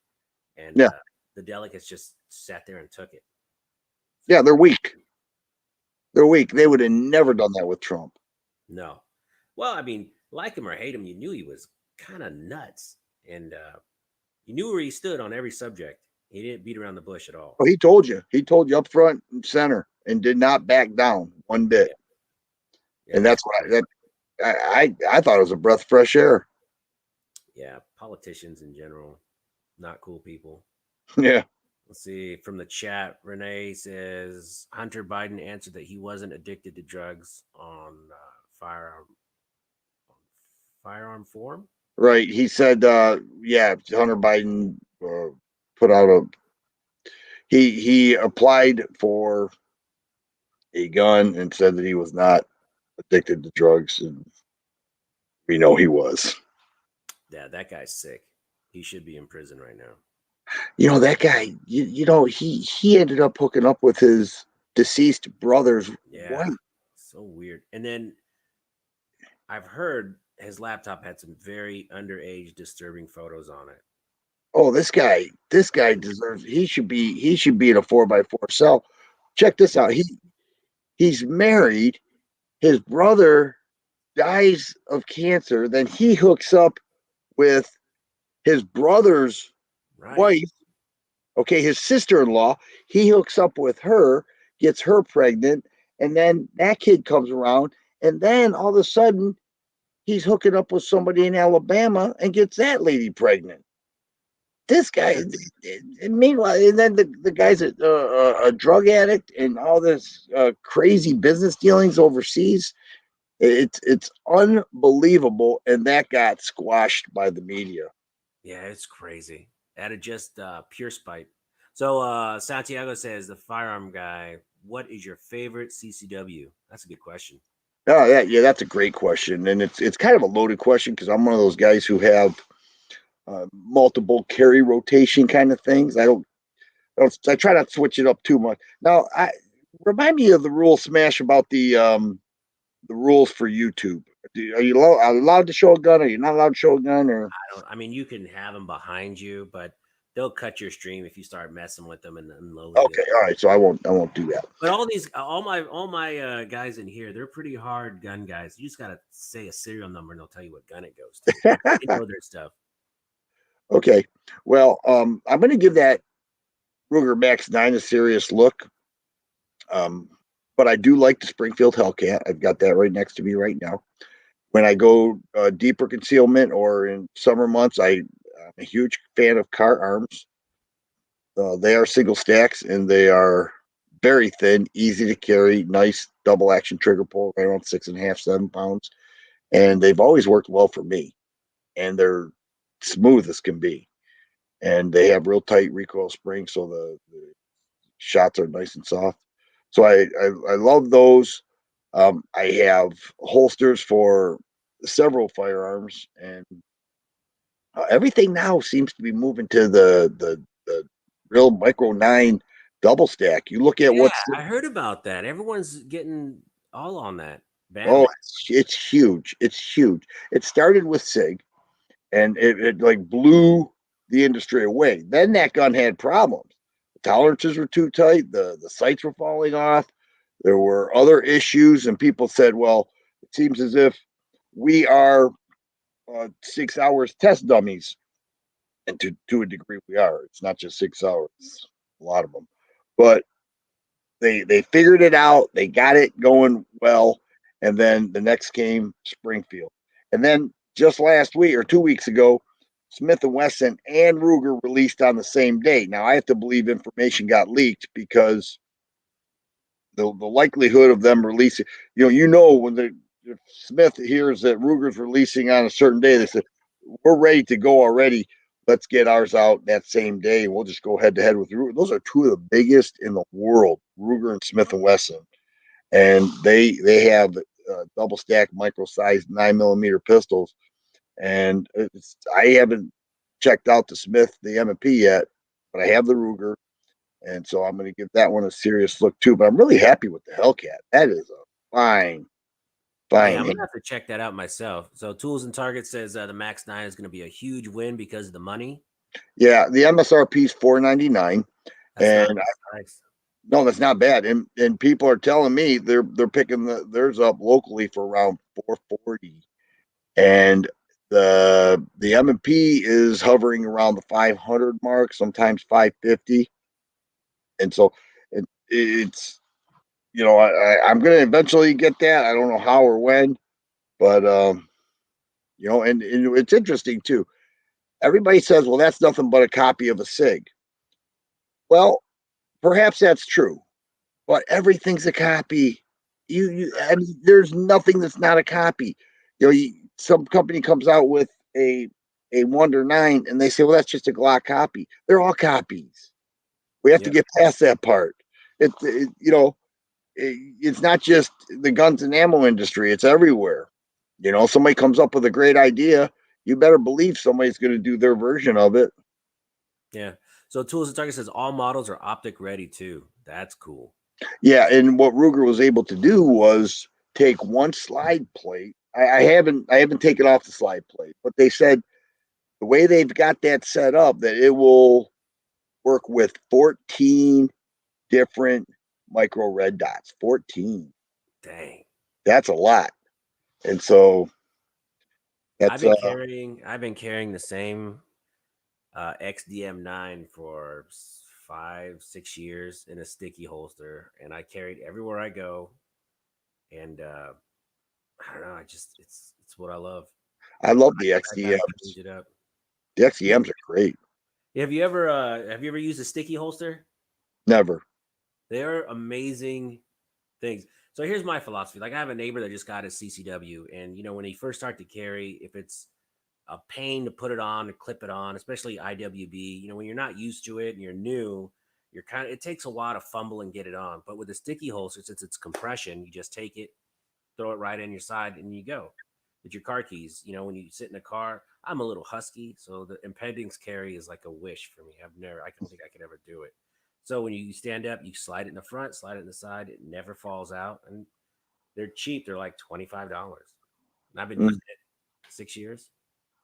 and yeah, the delegates just sat there and took it. yeah, they're weak. They're weak. They would have never done that with Trump. No, well, I mean, like him or hate him, you knew he was kind of nuts, and you knew where he stood on every subject. He didn't beat around the bush at all. Well, he told you. He told you up front and center, and did not back down one bit. Yeah, yeah, And it was that's what crazy. I thought it was a breath of fresh air. Yeah, politicians in general, not cool people. Yeah, Let's see from the chat. Renee says Hunter Biden answered that he wasn't addicted to drugs on firearm form. right. He said, yeah, Hunter Biden put out he applied for a gun and said that he was not addicted to drugs, and we know he was. Yeah, that guy's sick. He should be in prison right now. That guy. He ended up hooking up with his deceased brother's Yeah, wife. so weird. And then I've heard his laptop had some very underage, disturbing photos on it. Oh, this guy deserves. He should be in a 4x4 cell. Check this out. He's married. His brother dies of cancer. Then he hooks up with his brother's Right. wife. Okay, his sister-in-law. He hooks up with her, gets her pregnant, and then that kid comes around, and then all of a sudden he's hooking up with somebody in Alabama and gets that lady pregnant. This guy, and meanwhile, and then the guy's a drug addict and all this crazy business dealings overseas. It's unbelievable, and that got squashed by the media. Yeah, it's crazy. Out of just pure spite. So Santiago says the firearm guy. What is your favorite CCW? That's a good question. Oh, yeah, that's a great question, and it's kind of a loaded question because I'm one of those guys who have multiple carry rotation kind of things. I try not to switch it up too much. Now, I remind me of the rule smash about the rules for YouTube. Are you allowed to show a gun? Are you not allowed to show a gun? Or I don't. I mean, you can have them behind you, but they'll cut your stream if you start messing with them and unloading it. okay, all right. So I won't do that. But all my guys in here, they're pretty hard gun guys. You just gotta say a serial number and they'll tell you what gun it goes to. They know their stuff. Okay. Well, I'm going to give that Ruger Max 9 a serious look. Um, but I do like the Springfield Hellcat. I've got that right next to me right now. When I go deeper concealment or in summer months, I'm a huge fan of Car Arms. They are single stacks and they are very thin, easy to carry, nice double action trigger pull, right around 6.5, 7 pounds. And they've always worked well for me. And they're smooth as can be. And they have real tight recoil springs, so the shots are nice and soft. So I love those. I have holsters for several firearms, and everything now seems to be moving to the real micro 9 double stack. You look at Yeah, what's I heard about that. Everyone's getting all on that oh, bandwagon. it's huge. It's huge. It started with Sig, and it like blew the industry away. Then that gun had problems. The tolerances were too tight. The sights were falling off. There were other issues, and people said, "Well, it seems as if we are 6 hours test dummies, and to a degree we are. It's not just 6 hours, it's a lot of them, but they figured it out. They got it going well, and then the next came Springfield, and then just last week or 2 weeks ago, Smith and Wesson and Ruger released on the same day. Now I have to believe information got leaked because the likelihood of them releasing, when the if Smith hears that Ruger's releasing on a certain day, they said we're ready to go already. Let's get ours out that same day. We'll just go head to head with Ruger. Those are two of the biggest in the world, Ruger and Smith and Wesson, and they have double stack micro sized 9mm pistols. And I haven't checked out the Smith, the M&P yet, but I have the Ruger, and so I'm going to give that one a serious look too. But I'm really happy with the Hellcat. That is a fine, Yeah, fine. I'm gonna have to check that out myself. So Tools and Target says the Max 9 is gonna be a huge win because of the money. Yeah, the MSRP is $499, That's not and nice. no, that's not bad. And people are telling me they're picking theirs up locally for around 440, and the M&P is hovering around the 500 mark, sometimes 550, and so it's I'm going to eventually get that. I don't know how or when, but and it's interesting too. Everybody says, well, that's nothing but a copy of a SIG. Well, perhaps that's true, but everything's a copy. I mean, there's nothing that's not a copy. Some company comes out with a Wonder 9 and they say, well, that's just a Glock copy. They're all copies. We have to Yep. get past that part. It's not just the guns and ammo industry, it's everywhere. Somebody comes up with a great idea, you better believe somebody's going to do their version of it. Yeah. So Tools and Target says all models are optic ready too. That's cool. Yeah, and what Ruger was able to do was take one slide plate. I haven't taken off the slide plate, but they said the way they've got that set up that it will work with 14 different micro red dots. 14. Dang. That's a lot. And so I've that's been carrying the same XDM9 for 5, 6 years in a sticky holster, and I carry it everywhere I go. And I don't know, it's what I love. I love the I gotta XDMs. change it up. The XDMs are great. Have you ever used a sticky holster? Never. They're amazing things. So here's my philosophy. Like I have a neighbor that just got his CCW, and when he first start to carry, if it's a pain to put it on to clip it on, especially IWB, when you're not used to it and you're new, it takes a while to fumble and get it on. But with the sticky holster, since it's compression, you just take it, throw it right in your side, and you go. With your car keys, when you sit in a car, I'm a little husky, so the impending carry is like a wish for me. I don't think I could ever do it. So when you stand up, you slide it in the front, slide it in the side. It never falls out, and they're cheap. They're like $25, and I've been Mm, using it 6 years.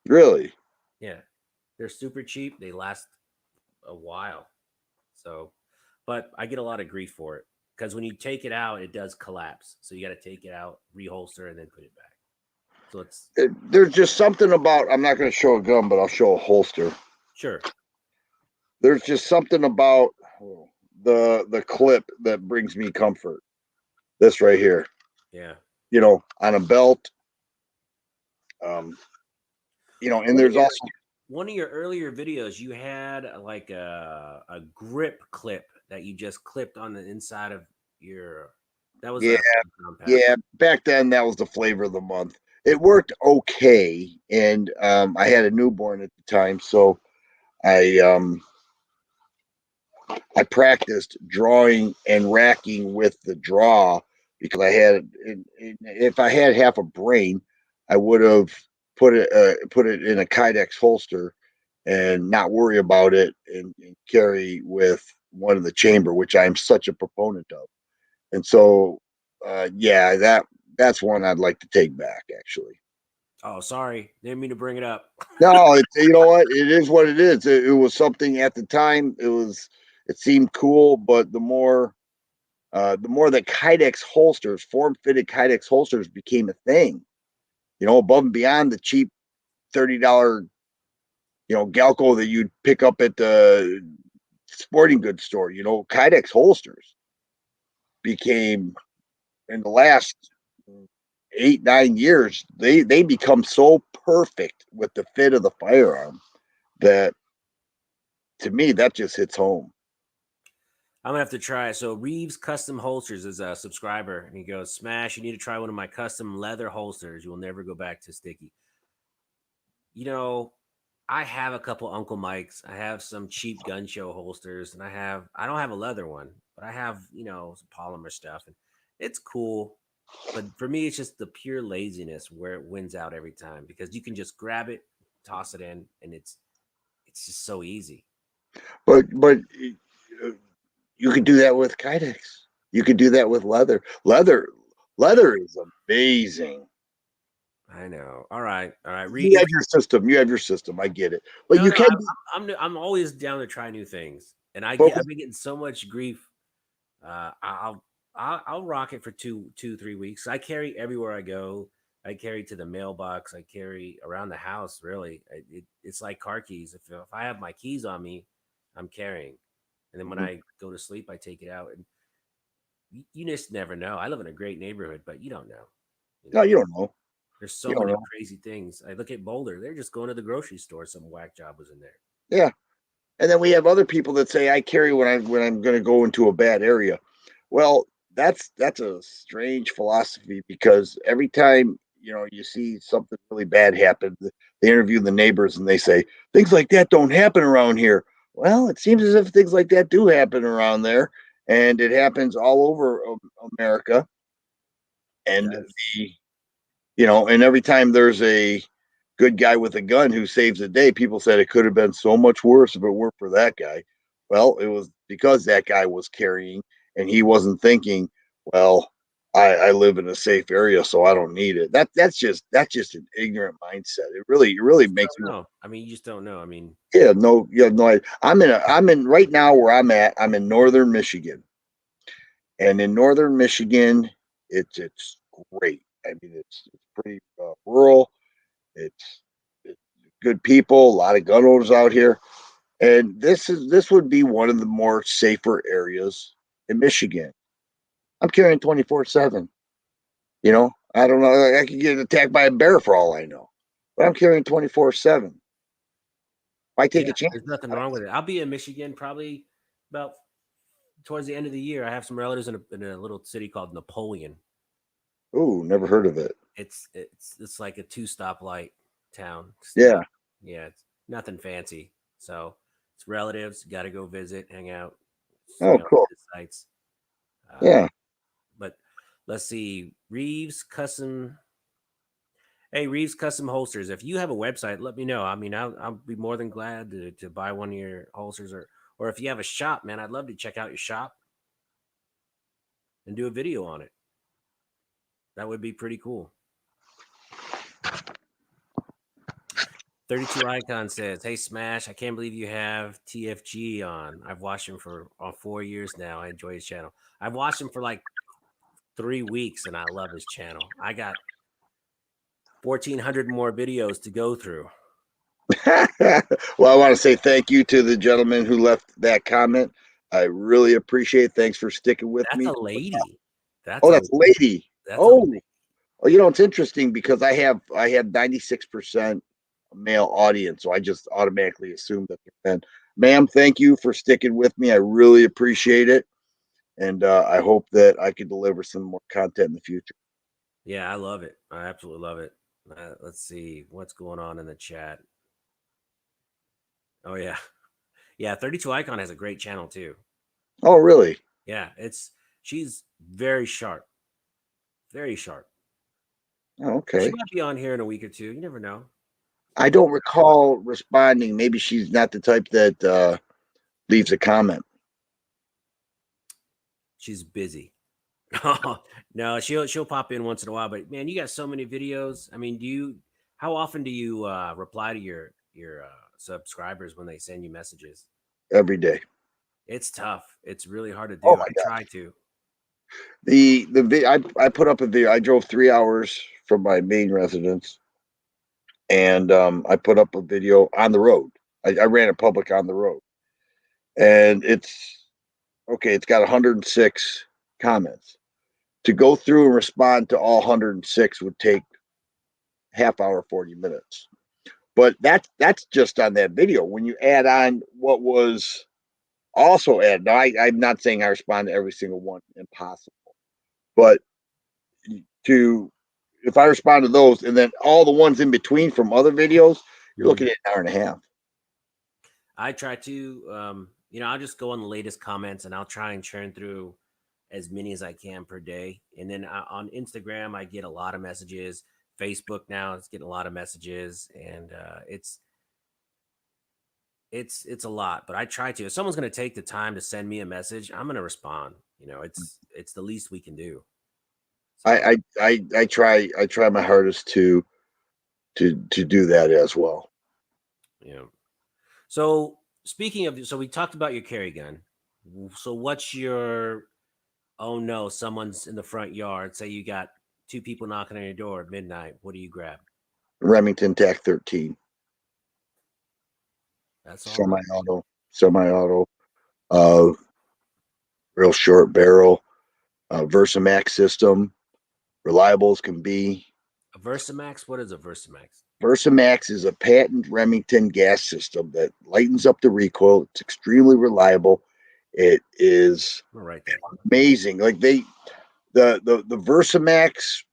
really? Yeah, they're super cheap. They last a while. So, but I get a lot of grief for it because when you take it out, it does collapse. So you got to take it out, reholster, and then put it back. So it's There's just something about, I'm not going to show a gun, but I'll show a holster. sure. There's just something about the clip that brings me comfort. This right here, Yeah. on a belt. Um, and One of there's your also, one of your earlier videos, you had like a grip clip that you just clipped on the inside of your. That was yeah, a compact. yeah. Back then, that was the flavor of the month. It worked okay, and I had a newborn at the time, so I I practiced drawing and racking with the draw because if I had half a brain, I would have put it in a Kydex holster and not worry about it and carry with one in the chamber, which I'm such a proponent of. And so, yeah, that's one I'd like to take back actually. Oh, sorry, didn't mean to bring it up. No, you know what? It is what it is. It was something at the time. It seemed cool, but the more that Kydex holsters, form fitted Kydex holsters became a thing, above and beyond the cheap $30, Galco that you'd pick up at the sporting goods store. Kydex holsters became, in the last 8-9 years, they become so perfect with the fit of the firearm that, to me, that just hits home. I'm gonna have to try it. So Reeves Custom Holsters is a subscriber, and he goes, "Smash, you need to try one of my custom leather holsters. You will never go back to sticky." You know, I have a couple Uncle Mikes. I have some cheap gun show holsters, and I don't have a leather one, but I have some polymer stuff, and it's cool. But for me, it's just the pure laziness where it wins out every time because you can just grab it, toss it in, and it's just so easy. But you could do that with Kydex. You could do that with leather. Leather is amazing. I know. All right, all right. You have your system. You have your system. I get it. But No, you no, can I'm always down to try new things, and focus. I've been getting so much grief. I'll rock it for 3 weeks. I carry everywhere I go. I carry to the mailbox. I carry around the house. Really, it's like car keys. If I have my keys on me, I'm carrying, and then when I go to sleep, I take it out. And you just never know. I live in a great neighborhood, but you don't know. You No, know, you don't know. there's You so don't many know. crazy things. I look at Boulder; they're just going to the grocery store. Some whack job was in there. Yeah. And then we have other people that say I carry when I'm going to go into a bad area. Well, that's a strange philosophy, because every time you see something really bad happen, they interview the neighbors and they say things like that don't happen around here. Well, it seems as if things like that do happen around there, and it happens all over America. It And does. and every time there's a good guy with a gun who saves the day, people said it could have been so much worse if it weren't for that guy. Well, it was because that guy was carrying, and he wasn't thinking, well, I live in a safe area, so I don't need it. That's just an ignorant mindset. It really Just makes don't me. know. I mean, you just don't know. I mean, Yeah, no, you have no idea. I'm in right now where I'm at. I'm in northern Michigan, and in northern Michigan, it's great. I mean, it's pretty rural. It's good people, a lot of gun owners out here, and this would be one of the more safer areas in Michigan. I'm carrying 24/7. I don't know. I could get attacked by a bear for all I know, but I'm carrying 24/7. Why take yeah, a chance? there's nothing wrong with it. I'll be in Michigan probably about towards the end of the year. I have some relatives in a little city called Napoleon. Oh, never heard of it. It's like a two stoplight town. It's Yeah. not, yeah, it's nothing fancy. So it's relatives. Got to go visit, hang out, Oh, cool. see the sights. Uh, Yeah. but let's see, Reeves Custom. Hey, Reeves Custom Holsters. If you have a website, let me know. I mean, I'll be more than glad to buy one of your holsters, or if you have a shop, man, I'd love to check out your shop and do a video on it. That would be pretty cool. 32 Icon says, "Hey Smash, I can't believe you have TFG on. I've watched him for 4 years now. I enjoy his channel. I've watched him for like 3 weeks, and I love his channel. I got 1,400 more videos to go through. Well, I want to say thank you to the gentleman who left that comment. I really appreciate it. Thanks for sticking with That's me. a lady. That's Oh, a that's a lady. that's a Oh, well, it's interesting because I have 96% male audience, so I just automatically assume that they're men. Ma'am, thank you for sticking with me. I really appreciate it, and I hope that I can deliver some more content in the future. Yeah, I love it. I absolutely love it. Let's see what's going on in the chat. Oh yeah, yeah. 32 Icon has a great channel too. Oh, really? Yeah, she's very sharp, very sharp. Oh, She okay. might be on here in a week or two. You never know. I don't recall responding. Maybe she's not the type that leaves a comment. She's busy. No, she'll pop in once in a while. But man, you got so many videos. I mean, how often do you reply to your subscribers when they send you messages? Every day. It's tough. It's really hard to Oh do. my I God. try to. I put up a video. I drove 3 hours from my main residence and I put up a video on the road. I ran it public on the road, and it's okay. It's got 106 comments. To go through and respond to all 106 would take half hour, 40 minutes. But that's just on that video. When you add on what was also added, now I'm not saying I respond to every single one, impossible. But to if I respond to those and then all the ones in between from other videos, you're looking at an hour and a half. I try to, I'll just go on the latest comments and I'll try and churn through as many as I can per day. And then on Instagram, I get a lot of messages. Facebook now is getting a lot of messages, and it's a lot. But I try to. If someone's going to take the time to send me a message, I'm going to respond. It's the least we can do. So I try my hardest to do that as well. yeah. So speaking of, so we talked about your carry gun. So what's your, oh no, someone's in the front yard. Say you got two people knocking on your door at midnight. What do you grab? Remington TAC 13, That's all right. semi-auto, uh, real short barrel, Versamax system, reliable as can be. A Versamax? What is a Versamax? Versamax is a patent Remington gas system that lightens up the recoil. It's extremely reliable. It is I'm gonna write that down. amazing. Like the Versamax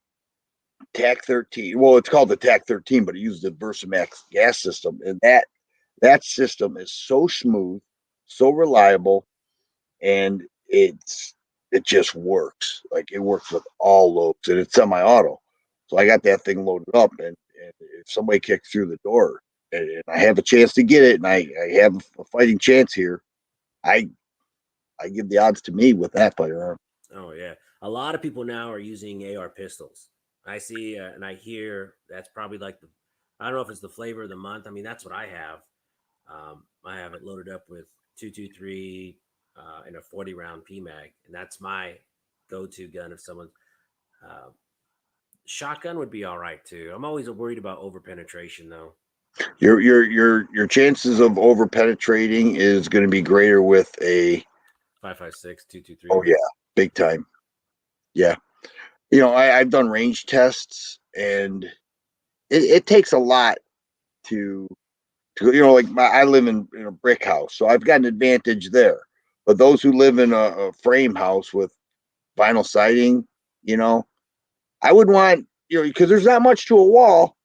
TAC 13. Well, it's called the TAC 13, but it uses the Versamax gas system, and that system is so smooth, so reliable, and it just works. Like it works with all loads, and it's semi-auto. So I got that thing loaded up, and if somebody kicks through the door, and I have a chance to get it, and I have a fighting chance here, I I give the odds to me with that firearm. Oh yeah, a lot of people now are using AR pistols. I see and I hear that's probably like the, I don't know if it's the flavor of the month. I mean, that's what I have. I have it loaded up with 223 and a 40 round PMag, and that's my go-to gun. If someone uh, shotgun would be all right too. I'm always worried about over penetration though. Your chances of over penetrating is going to be greater with a 5.56, 223, oh yeah, right? big time. Yeah. I've done range tests, and it takes a lot to like I live in a brick house, so I've got an advantage there. But those who live in a frame house with vinyl siding, you know, I would want, because there's not much to a wall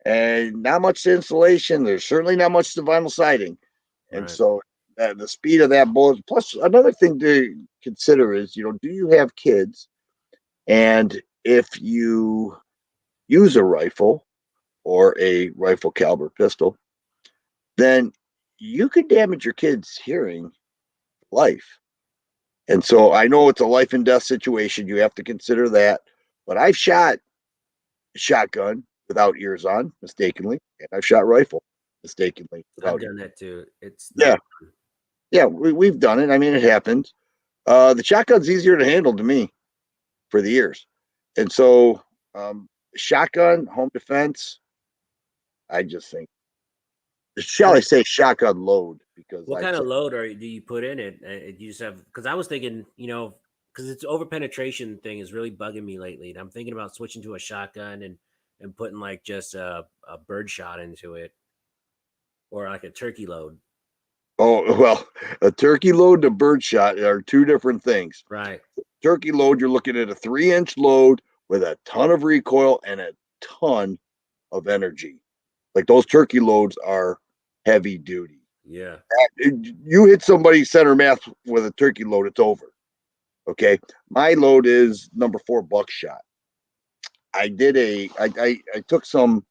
and not much to insulation. There's certainly not much to vinyl siding. And Right. so the speed of that bullet, plus another thing to consider is, do you have kids? And if you use a rifle or a rifle caliber pistol, then you could damage your kid's hearing life. And so I know it's a life and death situation. You have to consider that. But I've shot shotgun without ears on mistakenly, and I've shot rifle mistakenly I've without ears. done that too. It's Yeah, not fun. yeah, we've done it. I mean, it happens. The shotgun's easier to handle to me for the ears, and so shotgun home defense. I just think, I shall I mean, say, shotgun load because what I've kind of said, load do you put in it? Do you just have, because I was thinking, because it's over penetration thing is really bugging me lately. And I'm thinking about switching to a shotgun and putting like just a bird shot into it or like a turkey load. oh well, a turkey load and a bird shot are two different things. Right. Turkey load, you're looking at a 3-inch load with a ton of recoil and a ton of energy. Like those turkey loads are heavy duty. Yeah. You hit somebody center mass with a turkey load, it's over. Okay. My load is number 4 buckshot. I took some,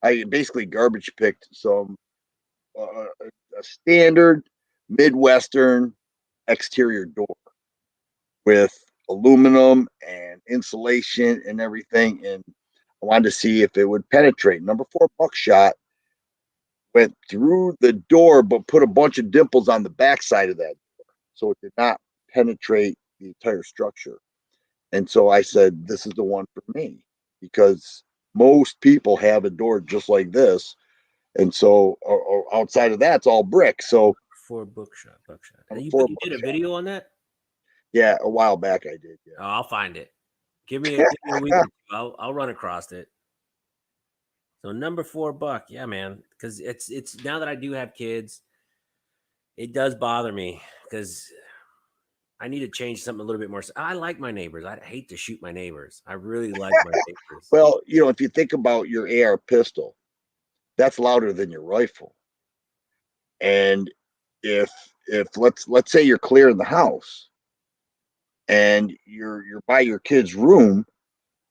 I basically garbage picked some, a standard Midwestern exterior door with aluminum and insulation and everything. And I wanted to see if it would penetrate. Number 4 buckshot went through the door, but put a bunch of dimples on the backside of that door. So it did not penetrate the entire structure. And so I said, this is the one for me because Most people have a door just like this. And so, or outside of that, it's all brick. So, For buckshot. I'm And you for you did a buckshot. video on that? Yeah, a while back I did. Oh, I'll find it. Give me a week or two. I'll run across it. So number 4 buck, yeah, man. Because it's now that I do have kids, it does bother me because I need to change something a little bit more. I like my neighbors. I hate to shoot my neighbors. I really like my neighbors. Well, if you think about your AR pistol, that's louder than your rifle. And if let's say you're clearing the house and you're by your kid's room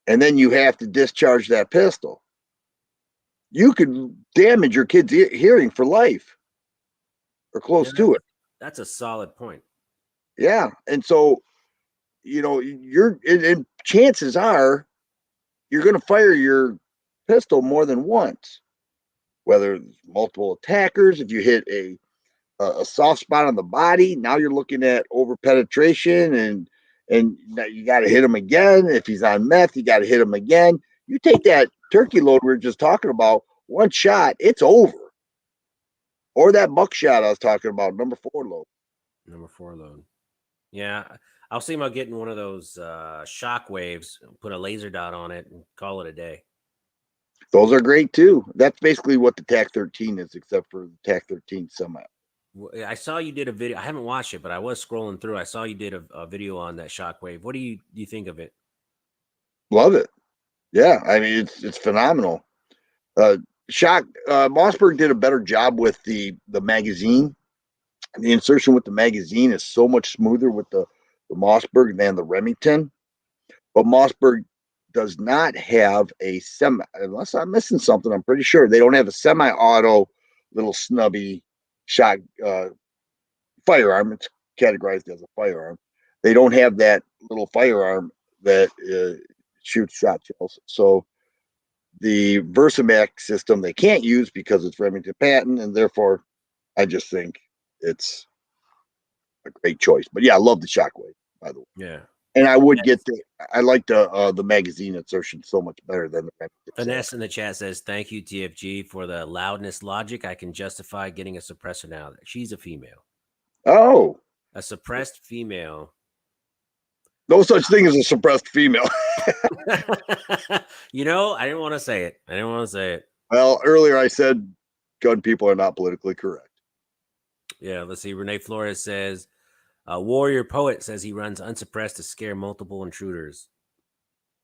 and then you have to discharge that pistol, you could damage your kid's hearing for life or Yeah, close to it. that's a solid point. Yeah. And so, and chances are you're going to fire your pistol more than once, whether it's multiple attackers, if you hit a soft spot on the body, now you're looking at over penetration and you got to hit him again. If he's on meth, you got to hit him again. You take that turkey load we were just talking about, one shot, it's over. Or that buckshot I was talking about, number 4 load. Number 4 load. Yeah, I was thinking about getting one of those shock waves, put a laser dot on it, and call it a day. Those are great too. That's basically what the TAC 13 is, except for the TAC 13 semi. I saw you did a video. I haven't watched it, but I was scrolling through. I saw you did a video on that shockwave. What do you think of it? Love it. Yeah, I mean it's phenomenal. Uh, Mossberg did a better job with the magazine. The insertion with the magazine is so much smoother with the Mossberg than the Remington. But Mossberg does not have a semi, unless I'm missing something. I'm pretty sure they don't have a semi-auto little snubby shot firearm. It's categorized as a firearm. They don't have that little firearm that shoots shot shells. So the Versamax system they can't use because it's Remington patent, and therefore I just think it's a great choice. But yeah, I love the Shockwave, by the way. Yeah. And I would get I like the magazine insertion so much better than the Remington. Finesse in the chat says, "Thank you, TFG, for the loudness logic. I can justify getting a suppressor now." She's a female. Oh, A suppressed female. no such thing as a suppressed female. I didn't want to say it. Well, earlier I said gun people are not politically correct. Yeah, let's see. Renee Flores says, Warrior Poet says he runs unsuppressed to scare multiple intruders.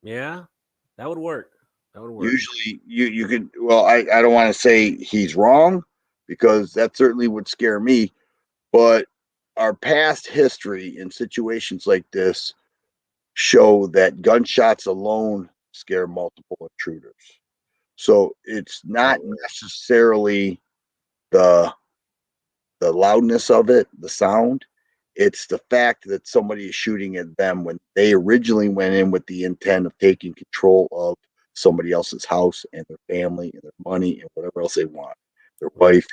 Yeah, that would work. Usually you could, well, I don't want to say he's wrong because that certainly would scare me, but our past history in situations like this show that gunshots alone scare multiple intruders. So it's not necessarily the loudness of it, the sound. It's the fact that somebody is shooting at them when they originally went in with the intent of taking control of somebody else's house and their family and their money and whatever else they want, their wife.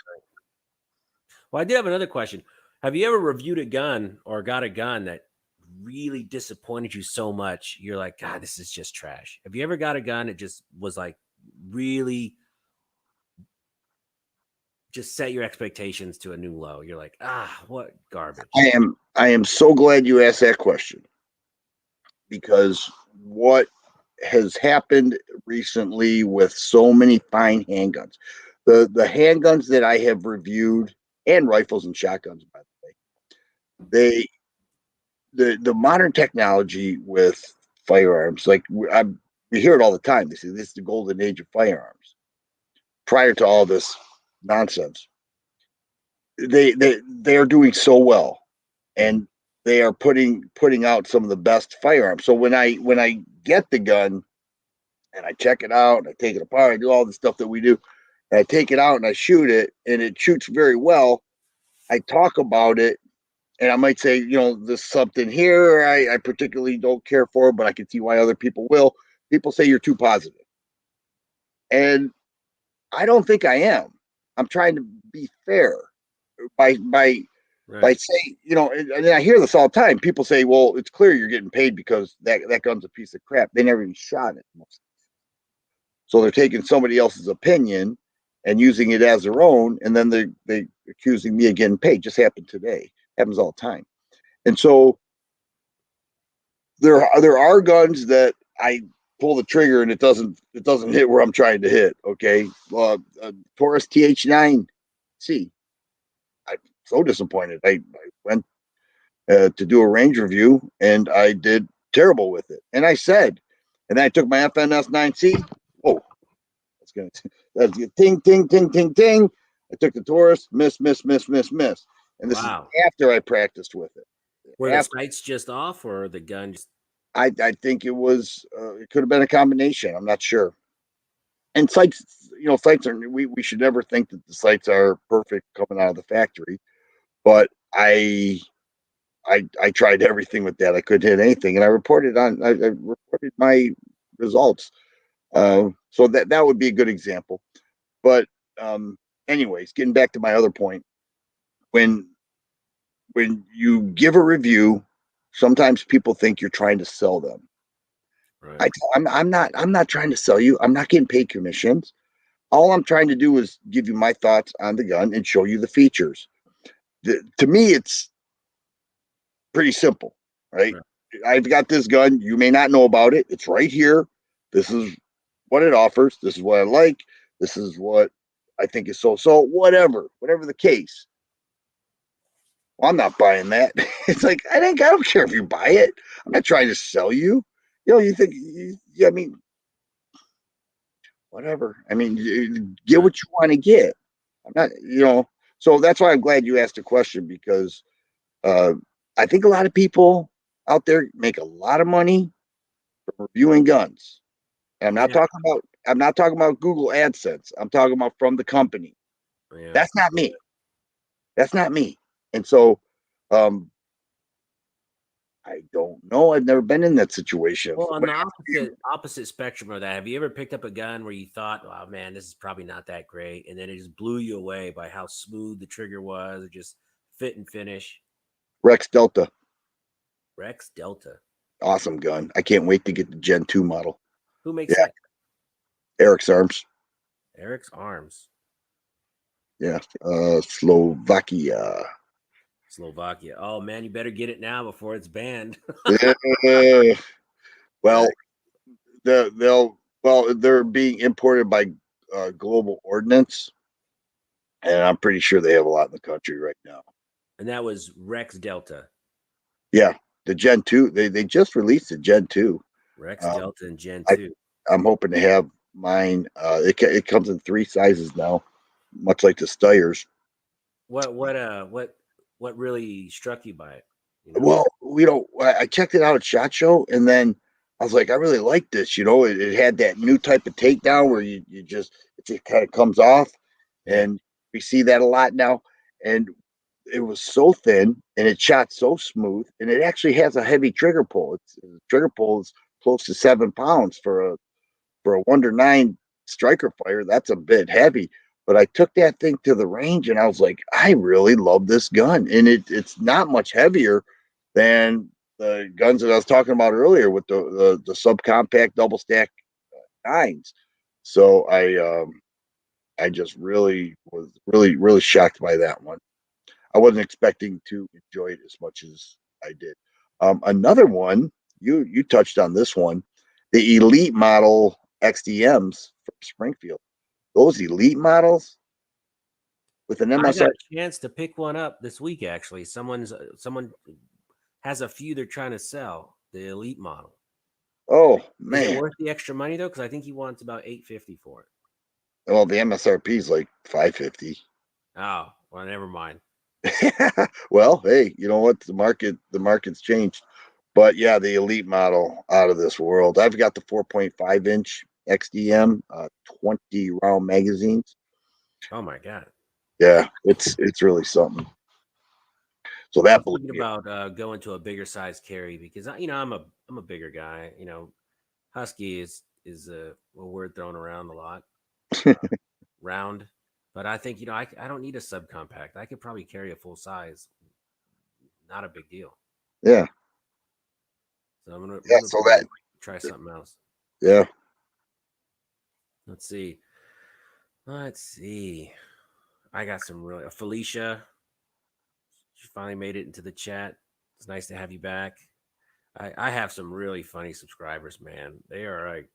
Well, I did have another question. Have you ever reviewed a gun or got a gun that really disappointed you so much? You're like, God, this is just trash. Have you ever got a gun that just was like really just set your expectations to a new low? You're like, what garbage. I am so glad you asked that question because what has happened recently with so many fine handguns, the handguns that I have reviewed, and rifles and shotguns, by the way, the modern technology with firearms, like we hear it all the time. They say this is the golden age of firearms. Prior to all this nonsense, they are doing so well, and they are putting out some of the best firearms. So when I get the gun and I check it out and I take it apart, I do all the stuff that we do, and I take it out and I shoot it, and it shoots very well. I talk about it, and I might say, there's something here I particularly don't care for, but I can see why other people will. People say you're too positive, and I don't think I am. I'm trying to be fair by saying, and I hear this all the time. People say, well, it's clear you're getting paid because that gun's a piece of crap. They never even shot it. So they're taking somebody else's opinion and using it as their own, and then they accusing me of getting paid. Just happened today. Happens all the time. And so there are guns that I pull the trigger and it doesn't hit where I'm trying to hit. Okay, Taurus TH9C. I'm so disappointed. I went to do a range review and I did terrible with it. And I said, and then I took my FNS 9C. Oh, that's ting ting ting ting ting. I took the Taurus, miss. And this is Wow. after I practiced with it. Were the After sights just off or the gun just I think it was it could have been a combination. I'm not sure. And sights, sights are we should never think that the sights are perfect coming out of the factory. But I tried everything with that. I couldn't hit anything, and I reported my results. So that would be a good example. But anyways, getting back to my other point, when you give a review, sometimes people think you're trying to sell them. right? I'm not trying to sell you. I'm not getting paid commissions. All I'm trying to do is give you my thoughts on the gun and show you the features. To me, it's pretty simple, right? Right. I've got this gun. You may not know about it. It's right here. This is what it offers. This is what I like. This is what I think is so. Whatever the case. Well, I'm not buying that. It's like I don't care if you buy it. I'm not trying to sell you. You think? Yeah, I mean, whatever. I mean, get Right. what you want to get. I'm not. So that's why I'm glad you asked the question because uh, I think a lot of people out there make a lot of money from reviewing guns. And Yeah. I'm not talking about Google AdSense. I'm talking about from the company. Yeah. That's not me. That's not me. And so um, I don't know. I've never been in that situation. Well, on Somebody the asks me, opposite spectrum of that, have you ever picked up a gun where you thought, "Oh man, this is probably not that great," and then it just blew you away by how smooth the trigger was, or just fit and finish? Rex Delta, Rex Delta. awesome gun. I can't wait to get the Gen 2 model. Who makes Yeah, that? Eric's Arms. Eric's Arms, Yeah, Slovakia. Slovakia. Oh man, you better get it now before it's banned. Uh, well, Right. they're being imported by Global Ordnance, and I'm pretty sure they have a lot in the country right now. And that was Rex Delta. Yeah, the Gen 2, they just released the Gen 2. Rex Um, Delta and Gen I 2. I'm hoping to have mine. It comes in 3 sizes now, much like the Steyrs. What really struck you by it? You know? Well, I checked it out at SHOT Show, and then I was like, I really like this. It had that new type of takedown where you just it just kind of comes off, Yeah. and we see that a lot now. And it was so thin, and it shot so smooth, and it actually has a heavy trigger pull. The trigger pull is close to 7 pounds for a 1-9 striker fire. That's a bit heavy. But I took that thing to the range and I was like, I really love this gun. And it's not much heavier than the guns that I was talking about earlier with the subcompact double stack nines. So I just really was really shocked by that one. I wasn't expecting to enjoy it as much as I did. Another one, you touched on this one, the Elite model XDMs from Springfield. Those Elite models with an I got MSR. a chance to pick one up this week. Actually, someone has a few they're trying to sell. The Elite model. Oh Is it man, worth the extra money though? Because I think he wants about 850 for it. well the MSRP is like 550. Oh, well, never mind. Well, hey, you know what? The market's changed. But yeah, the Elite model out of this world. I've got the 4.5-inch XDM, 20 round magazines. Oh my god. Yeah, it's really something. So I'm that blew thinking me. about going to a bigger size carry because I'm a bigger guy. Husky is a word thrown around a lot. Round, but I think I don't need a subcompact. I could probably carry a full size. Not a big deal. Yeah, So I'm gonna yeah. So probably try something else. yeah. Let's see. Let's see. I got some really Felicia. She finally made it into the chat. It's nice to have you back. I have some really funny subscribers, man. They are like,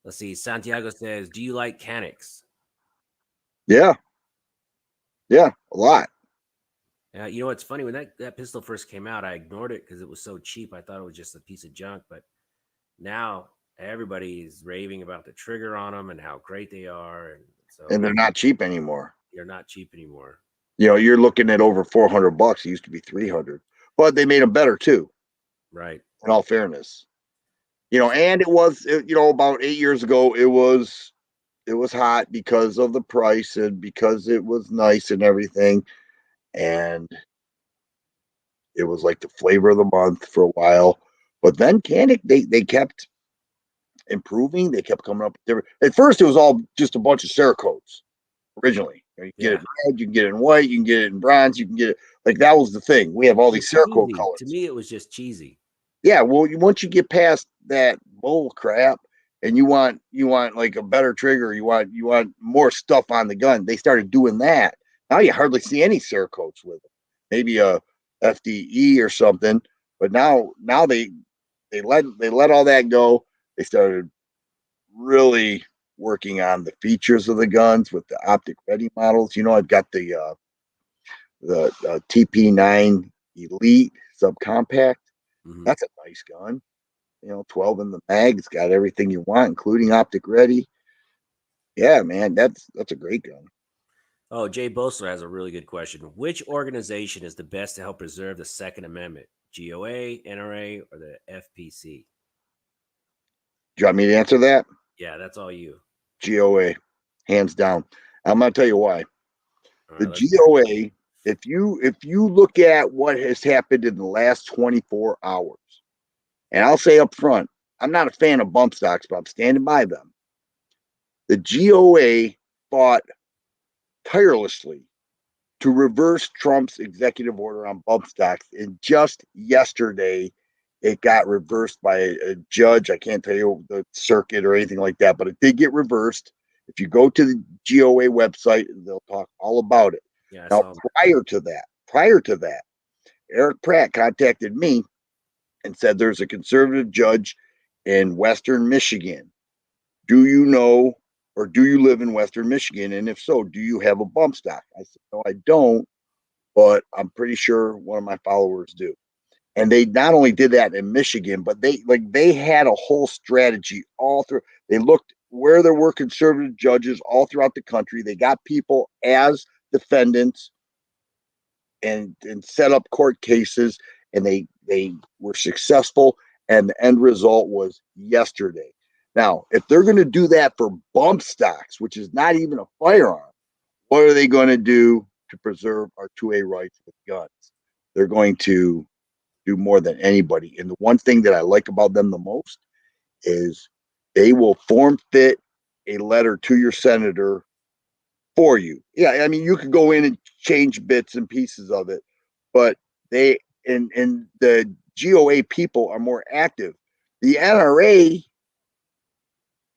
let's see. Santiago says, "Do you like Canics?" Yeah, yeah, a lot. You know what's funny? When that pistol first came out, I ignored it because it was so cheap. I thought it was just a piece of junk. But now everybody is raving about the trigger on them and how great they are, and And so they're not cheap anymore. they're not cheap anymore. You know, you're looking at over $400. It used to be 300, but they made them better too. Right. In all fairness, you know, and it was, you know, about 8 years ago, it was hot because of the price and because it was nice and everything, and it was like the flavor of the month for a while. But then Canic, they kept improving. They kept coming up with different. At first, it was all just a bunch of Cerakotes originally. You get it Yeah. in red, you can get it in white, you can get it in bronze, you can get it like that was the thing. We have all It these was Cerakote cheesy. To colors. me, it was just cheesy. Yeah, well, once you get past that bull crap and you want like a better trigger, you want more stuff on the gun. They started doing that. Now you hardly see any Cerakotes with them. Maybe a FDE or something, but now they let all that go. They started really working on the features of the guns with the optic ready models. You know, I've got the TP9 Elite subcompact. Hmm. That's a nice gun. You know, 12 in the mag. It's got everything you want, including optic ready. Yeah, man, that's a great gun. Oh, Jay Bosler has a really good question. Which organization is the best to help preserve the Second Amendment? GOA, NRA, or the FPC? Do you want me to answer that? Yeah, that's all you. GOA, hands down. I'm gonna tell you why. All The right, let's hear it. GOA, if you look at what has happened in the last 24 hours, and I'll say up front, I'm not a fan of bump stocks, but I'm standing by them. The GOA fought tirelessly to reverse Trump's executive order on bump stocks. And just yesterday, it got reversed by a judge. I can't tell you the circuit or anything like that, but it did get reversed. If you go to the GOA website, they'll talk all about it. Yeah, I Now, saw that. prior to that, Eric Pratt contacted me and said there's a conservative judge in Western Michigan. Do you know or do you live in Western Michigan? And if so, do you have a bump stock? I said, no, I don't, but I'm pretty sure one of my followers do. And they not only did that in Michigan, but they had a whole strategy all through. They looked where there were conservative judges all throughout the country. They got people as defendants and set up court cases, and they were successful. And the end result was yesterday. Now, if they're going to do that for bump stocks, which is not even a firearm, what are they going to do to preserve our 2A rights with guns? They're going to do more than anybody. And the one thing that I like about them the most is they will form fit a letter to your senator for you. Yeah, I mean, you could go in and change bits and pieces of it, but they and the GOA people are more active. The NRA,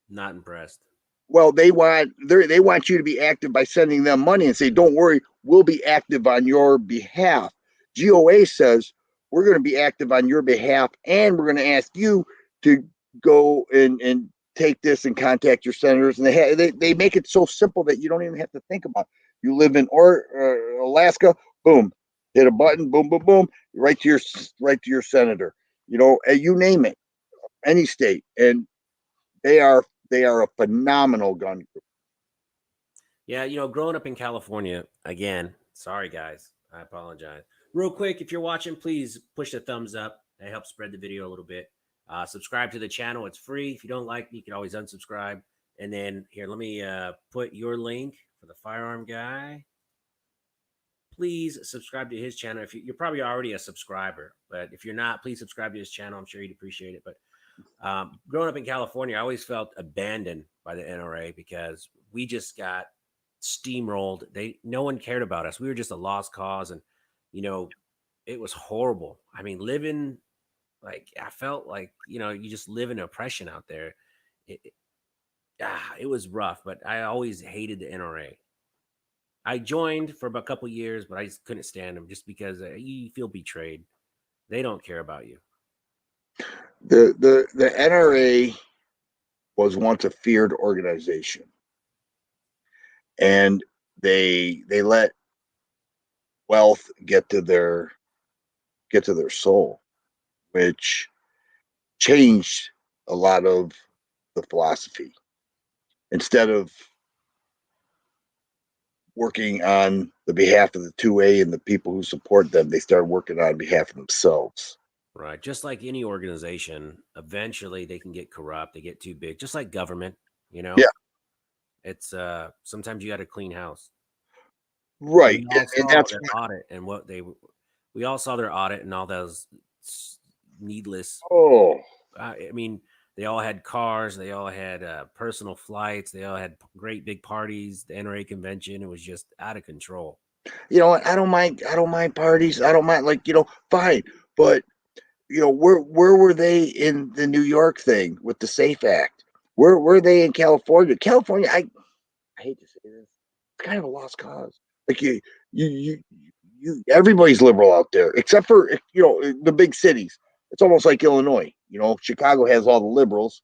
Not impressed. well, they want you to be active by sending them money and say, "Don't worry, we'll be active on your behalf." GOA says we're going to be active on your behalf, and we're going to ask you to go and take this and contact your senators. And they make it so simple that you don't even have to think about it. You live in Alaska, boom, hit a button, boom, boom, boom, right to your senator. You know, you name it, any state, and they are they are a phenomenal gun group. Yeah, growing up in California, again, sorry guys, I apologize. Real quick, if you're watching, please push the thumbs up. That helps spread the video a little bit. Subscribe to the channel. It's free. If you don't like me, you can always unsubscribe. And then here, let me put your link for the firearm guy. Please subscribe to his channel. If you're probably already a subscriber, but if you're not, please subscribe to his channel. I'm sure he'd appreciate it. But growing up in California, I always felt abandoned by the NRA because we just got steamrolled. No one cared about us. We were just a lost cause, and you know, it was horrible. I mean, living like I felt like you just live in oppression out there. it was rough, but I always hated the NRA. I joined for about a couple years, but I just couldn't stand them just because you feel betrayed. They don't care about you. The NRA was once a feared organization, and they let wealth get to their soul, which changed a lot of the philosophy. Instead of working on the behalf of the 2A and the people who support them, they started working on behalf of themselves. Right. Just like any organization, eventually they can get corrupt. They get too big, just like government, you Yeah, know, it's sometimes you got to clean house. And right. we all And saw that's their audit and we all saw their audit and all those needless. oh, I mean, they all had cars, they all had personal flights, they all had great big parties. The NRA convention, it was just out of control. you know what? I don't mind parties. I don't mind, like, fine. But where were they in the New York thing with the Safe Act? Where were they in California? California, I hate to say this, it's kind of a lost cause. Like you, you, everybody's liberal out there, except for the big cities. It's almost like Illinois. Chicago has all the liberals,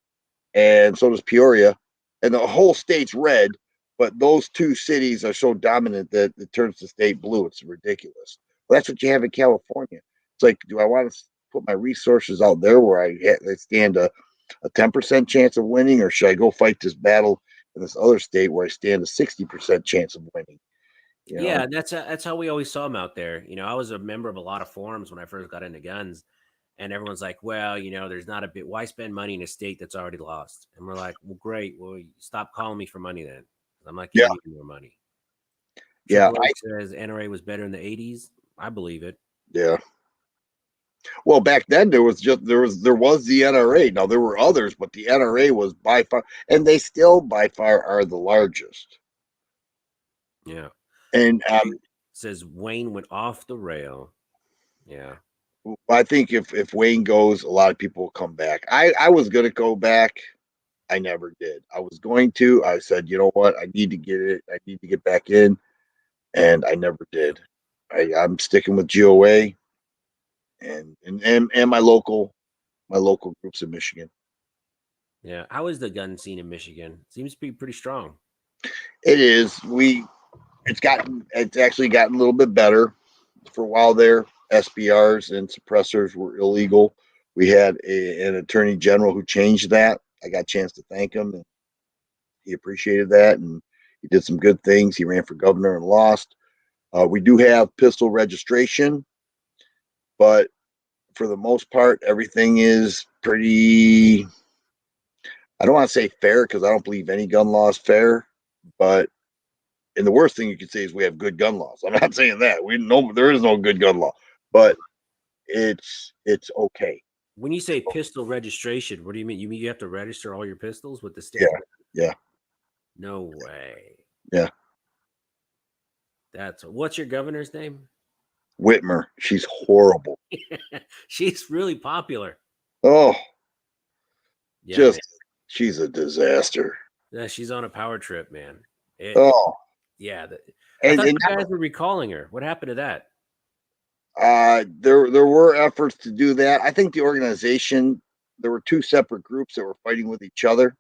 and so does Peoria, and the whole state's red. But those two cities are so dominant that it turns the state blue. It's ridiculous. Well, that's what you have in California. It's like, do I want to put my resources out there where I stand a 10% chance of winning, or should I go fight this battle in this other state where I stand a 60% chance of winning? You know, Yeah, that's how we always saw them out there. I was a member of a lot of forums when I first got into guns, and everyone's like, "Well, there's not a bit. Why spend money in a state that's already lost?" And we're like, "Well, great. Well, stop calling me for money then. I'm not yeah, giving you more money." yeah, Triple H says NRA was better in the '80s. I believe it. yeah. Well, back then there was the NRA. Now there were others, but the NRA was by far, and they still by far are the largest. Yeah. And Says Wayne went off the rail. Yeah. I think if Wayne goes, a lot of people will come back. I was going to go back. I never did. I was going to. I said, you know what? I need to get it. I need to get back in, and I never did. I'm sticking with GOA and my local groups in Michigan. Yeah. How is the gun scene in Michigan? Seems to be pretty strong. It is. It's actually gotten a little bit better. For a while there, SBRs and suppressors were illegal. We had an attorney general who changed that. I got a chance to thank him, and he appreciated that, and he did some good things. He ran for governor and lost. We do have pistol registration, but for the most part, everything is pretty. I don't want to say fair because I don't believe any gun law is fair, but and the worst thing you could say is we have good gun laws. I'm not saying that we know there is no good gun law, but it's okay. When you say pistol registration, what do you mean? You mean you have to register all your pistols with the Yeah, state? yeah, No way. yeah. That's what's your governor's name? Whitmer, she's horrible. She's really popular. Oh, Yeah, just man. she's a disaster. Yeah, she's on a power trip, man. Oh, Yeah. I and thought and you guys were recalling her. What happened to that? there were efforts to do that. I think the organization, there were two separate groups that were fighting with each other,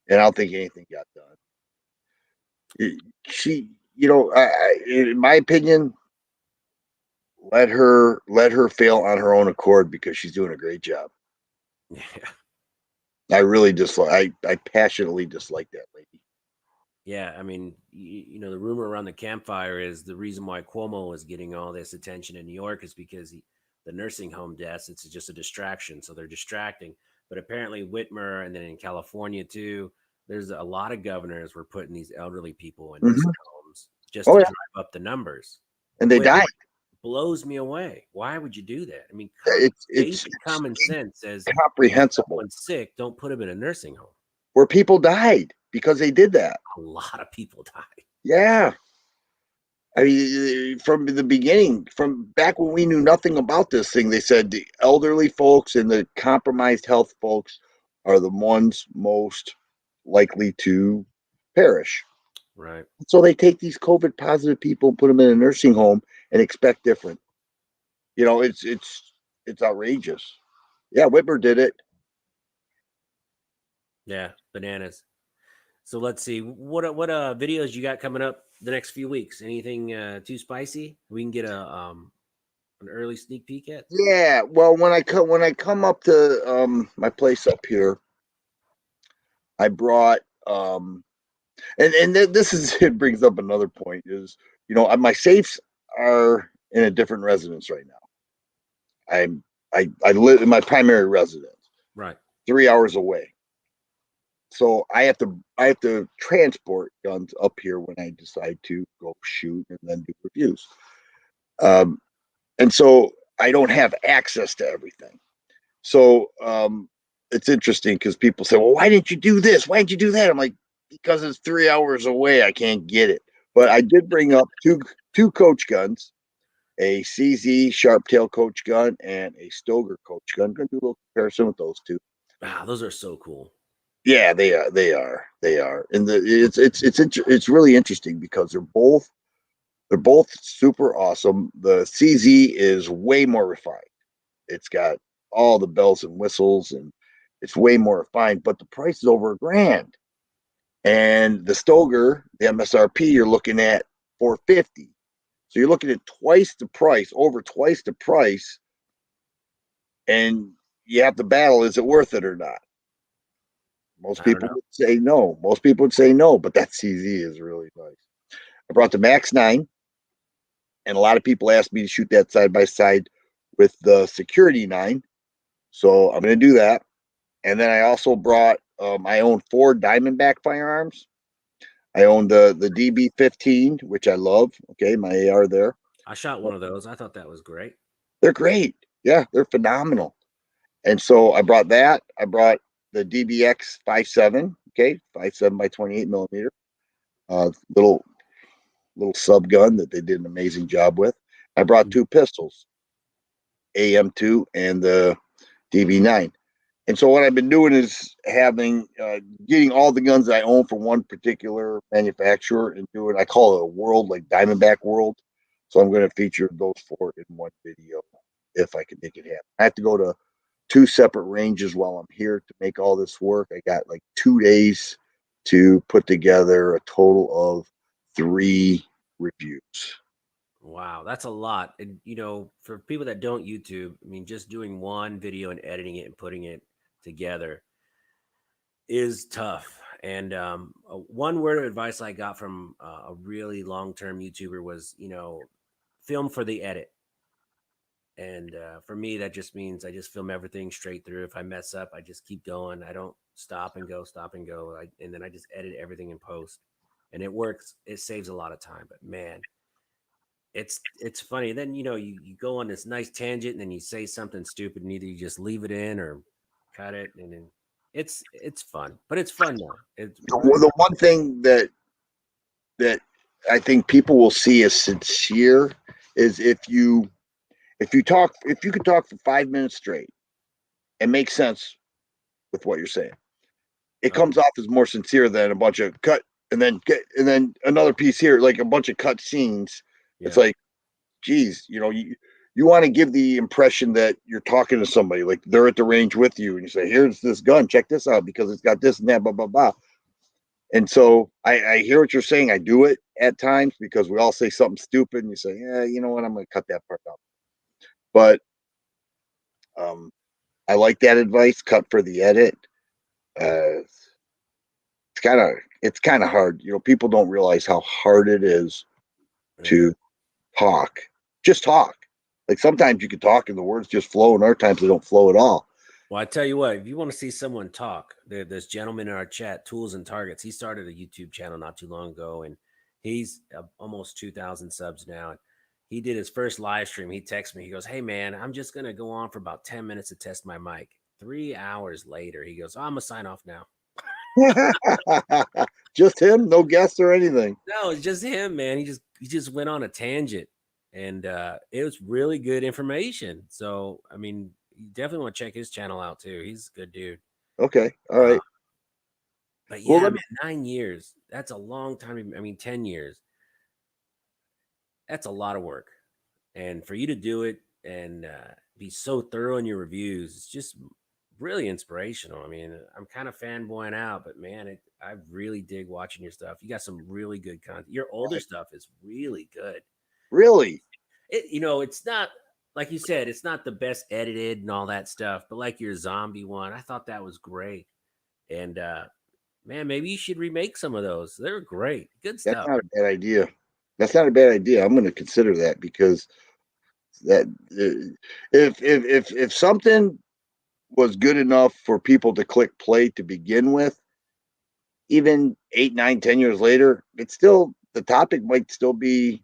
and I don't think anything got done. She, in my opinion, let her fail on her own accord because she's doing a great job. Yeah. I really dislike. I passionately dislike that lady. Yeah, I mean, the rumor around the campfire is the reason why Cuomo is getting all this attention in New York is because the nursing home deaths, it's just a distraction. So they're distracting. But apparently, Whitmer and then in California too, there's a lot of governors were putting these elderly people in nursing Hmm. homes just Oh to yeah, drive up the numbers, and they which died. blows me away. Why would you do that? I mean, It's basic common sense says if incomprehensible. someone's sick, don't put them in a nursing home. Where people died because they did that. A lot of people die. Yeah, I mean, from the beginning, from back when we knew nothing about this thing, they said the elderly folks and the compromised health folks are the ones most likely to perish. Right. So they take these COVID positive people, put them in a nursing home, and expect different. You know, it's outrageous. Yeah, Whitmer did it. Yeah, bananas. So let's see what videos you got coming up the next few weeks. Anything too spicy? We can get an early sneak peek at. Yeah, well, when I come up to my place up here, I brought this is it brings up another point is my safes are in a different residence right now. I'm I live in my primary residence, Right. 3 hours away. So I have to transport guns up here when I decide to go shoot and then do reviews. Um, and so I don't have access to everything. So it's interesting because people say, "Well, why didn't you do this? Why didn't you do that?" I'm like, "Because it's 3 hours away. I can't get it." But I did bring up two coach guns, a CZ Sharptail coach gun and a Stoger coach gun. I'm gonna do a little comparison with those two. Wow, those are so cool. Yeah, they are. They are. And it's really interesting because they're both super awesome. The CZ is way more refined. It's got all the bells and whistles, and it's way more refined. But the price is over $1,000. And the Stoger, the MSRP, you're looking at 450. So you're looking at twice the price, over twice the price, and you have to battle: is it worth it or not? Most I don't people know. would say no. Most people would say no, but that CZ is really nice. I brought the Max 9, and a lot of people asked me to shoot that side by side with the Security 9. So I'm going to do that. And then I also brought, I own 4 Diamondback Firearms. I own the DB15, which I love. Okay, my AR there. I shot one of those. I thought that was great. They're great. Yeah, they're phenomenal. And so I brought that. I brought the DBX 57. Okay, 57 by 28 millimeter. Little sub gun that they did an amazing job with. I brought 2 pistols, AM2 and the DB9. And so what I've been doing is getting all the guns I own from one particular manufacturer and doing, I call it a world, like Diamondback World. So I'm going to feature those 4 in one video if I can make it happen. I have to go to 2 separate ranges while I'm here to make all this work. I got like 2 days to put together a total of 3 reviews. Wow, that's a lot. And for people that don't YouTube, I mean, just doing one video and editing it and putting it together is tough. And one word of advice I got from a really long-term YouTuber was, film for the edit. And for me, that just means I just film everything straight through. If I mess up, I just keep going. I don't stop and go, stop and go. And then I just edit everything in post. And it works. It saves a lot of time. But man, it's funny. Then you go on this nice tangent and then you say something stupid and either you just leave it in or cut it, and then it's fun. But it's fun now. It's really The one thing that I think people will see as sincere is if you could talk for 5 minutes straight and make sense with what you're saying, it oh, comes off as more sincere than a bunch of cut and then another piece here, like a bunch of cut scenes. It's yeah. like, geez, you want to give the impression that you're talking to somebody, like they're at the range with you, and you say, "Here's this gun, check this out because it's got this and that, blah blah blah." And so I hear what you're saying. I do it at times because we all say something stupid, and you say, "Yeah, you know what? I'm going to cut that part out." But um, I like that advice. Cut for the edit. Uh, it's kind of hard. People don't realize how hard it is Yeah. to talk. Just talk. Like sometimes you can talk and the words just flow, and other times they don't flow at all. Well, I tell you what, if you want to see someone talk, this gentleman in our chat, Tools and Targets, he started a YouTube channel not too long ago, and he's almost 2,000 subs now. And he did his first live stream. He texted me. He goes, "Hey, man, I'm just going to go on for about 10 minutes to test my mic." 3 hours later, he goes, "Oh, I'm going to sign off now." Just him, no guests or anything. No, it's just him, man. He just went on a tangent, and it was really good information. So, I mean, you definitely want to check his channel out too. He's a good dude. Okay. All Uh, right. but Well, yeah, man, 9 years. That's a long time. I mean, 10 years. That's a lot of work, and for you to do it and be so thorough in your reviews, it's just really inspirational. I mean, I'm kind of fanboying out, but man, I really dig watching your stuff. You got some really good content. Your older right. stuff is really good. Really? It's not like you said, it's not the best edited and all that stuff, but like your zombie one, I thought that was great. And man, maybe you should remake some of those. They're great, good That's stuff. not a bad idea. That's not a bad idea. I'm going to consider that because that if something was good enough for people to click play to begin with, even 8, 9, 10 years later, it's still the topic might still be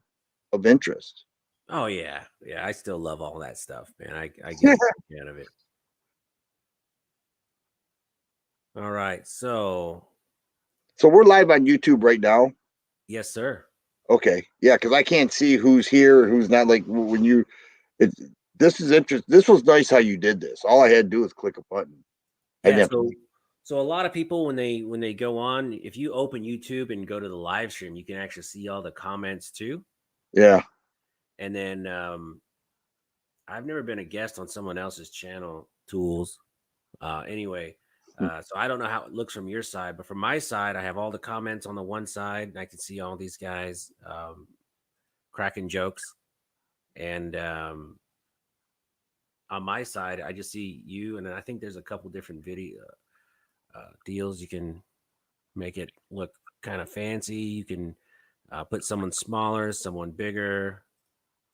of interest. Oh yeah, yeah. I still love all that stuff, man. I get a kick out of it. All right, so So we're live on YouTube right now. yes, sir. Okay, yeah, because I can't see who's here, who's not. Like when you, it, this is interesting. This was nice how you did this. All I had to do was click a button. I didn't Yeah, have to. so a lot of people when they go on, if you open YouTube and go to the live stream, you can actually see all the comments too. Yeah. And then I've never been a guest on someone else's channel tools. Anyway, so I don't know how it looks from your side, but from my side, I have all the comments on the one side, and I can see all these guys cracking jokes. And on my side, I just see you, and then I think there's a couple different video deals. You can make it look kind of fancy. You can put someone smaller, someone bigger.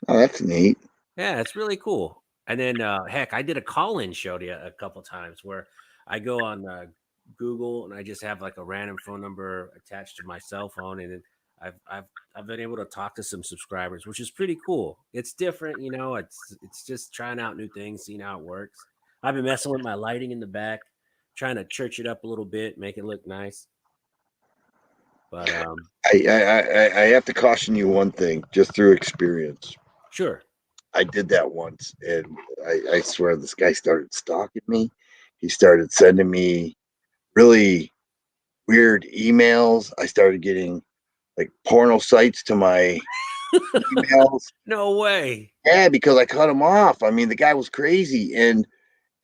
Oh, that's neat. Yeah, it's really cool. And then, heck, I did a call-in show to a couple times where I go on Google and I just have like a random phone number attached to my cell phone, and then I've I've I've been able to talk to some subscribers, which is pretty cool. It's different, you know. It's just trying out new things, seeing how it works. I've been messing with my lighting in the back, trying to church it up a little bit, make it look nice. But I have to caution you one thing, just through experience. sure. I did that once, and I swear this guy started stalking me. He started sending me really weird emails. I started getting like porno sites to my emails. No way. Yeah, because I cut him off. I mean, the guy was crazy,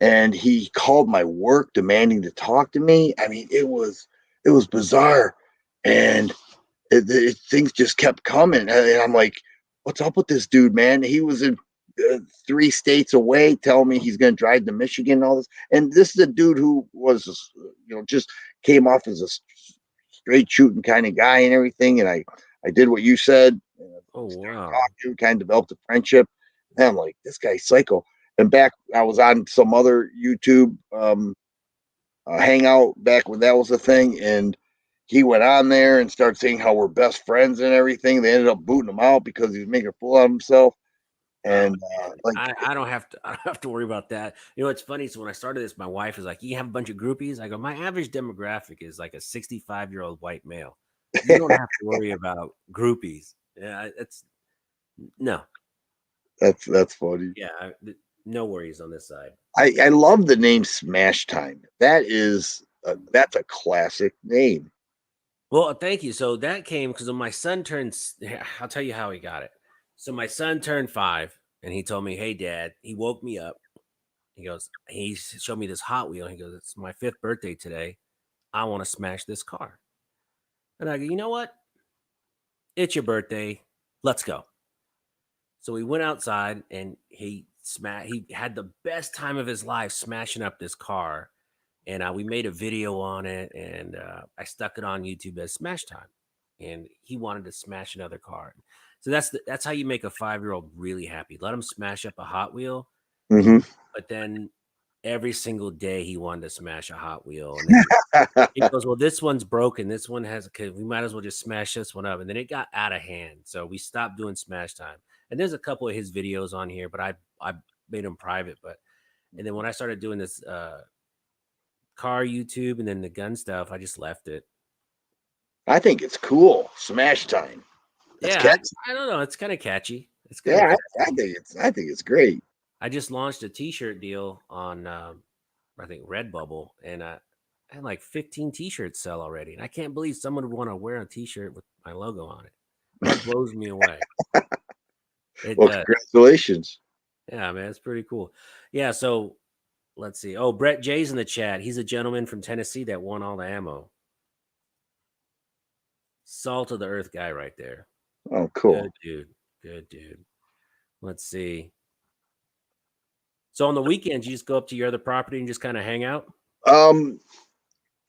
and he called my work demanding to talk to me. I mean, it was bizarre, and things just kept coming. And I'm like, what's up with this dude, man? He was in 3 states away, telling me he's going to drive to Michigan and all this. And this is a dude who was, just came off as a straight shooting kind of guy and everything. And I did what you said. Oh Started wow. talking to him, kind of developed a friendship. And I'm like, this guy's psycho. And back, I was on some other YouTube hangout back when that was a thing, and he went on there and started saying how we're best friends and everything. They ended up booting him out because he was making a fool out of himself. Oh And man, like, I don't have to I don't have to worry about that. You know, it's funny. So when I started this, my wife is like, "You have a bunch of groupies." I go, "My average demographic is like a 65-year-old white male. You don't have to worry about groupies." Yeah, it's no, that's funny. yeah, no worries on this side. I love the name Smash Time. That's a classic name. Well, thank you. So that came because when my son turns, I'll tell you how he got it. So my son turned 5, and he told me, "Hey, Dad." He woke me up. He goes, he showed me this Hot Wheel. He goes, "It's my 5th birthday today. I want to smash this car." And I go, "You know what? It's your birthday. Let's go." So we went outside and he had the best time of his life smashing up this car. And we made a video on it, and I stuck it on YouTube as Smash Time. And he wanted to smash another car. So that's how you make a 5-year-old really happy. Let him smash up a Hot Wheel, Hmm. but then every single day he wanted to smash a Hot Wheel. And then he goes, "Well, this one's broken. This one has, okay, we might as well just smash this one up." And then it got out of hand. So we stopped doing Smash Time. And there's a couple of his videos on here, but I made them private. But and then when I started doing this car YouTube and then the gun stuff, I just left it. I think it's cool. Smash Time. That's Yeah, catchy. I don't know. It's kind of catchy. It's kind of Yeah, I catchy. think it's great. I just launched a T-shirt deal on I think Redbubble, and I had like 15 T-shirts sell already, and I can't believe someone would want to wear a T-shirt with my logo on it. That blows me away. It Well, does. congratulations. Yeah, man, it's pretty cool. Yeah, so let's see. Oh, Brett J's in the chat. He's a gentleman from Tennessee that won all the ammo. Salt of the earth guy right there. Oh, cool. Good dude. Good dude. Let's see. So on the weekends, you just go up to your other property and just kind of hang out?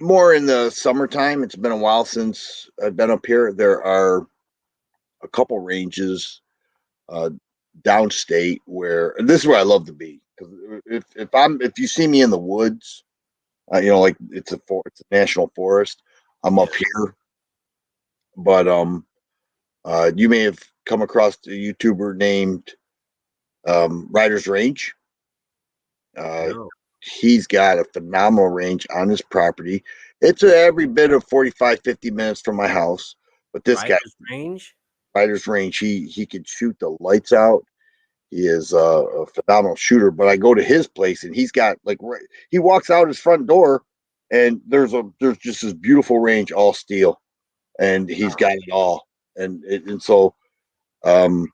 More in the summertime. It's been a while since I've been up here. There are a couple ranges uh, downstate where, and this is where I love to be, because if you see me in the woods, like it's a national forest. I'm Yeah. up here, but you may have come across a YouTuber named Riders Range. No. He's got a phenomenal range on his property. It's every bit of 45, 50 minutes from my house. But this guy, Riders Range? Riders Range, he can shoot the lights out. He is a phenomenal shooter. But I go to his place and he's got he walks out his front door and there's just this beautiful range, all steel, and he's got it all. And so um,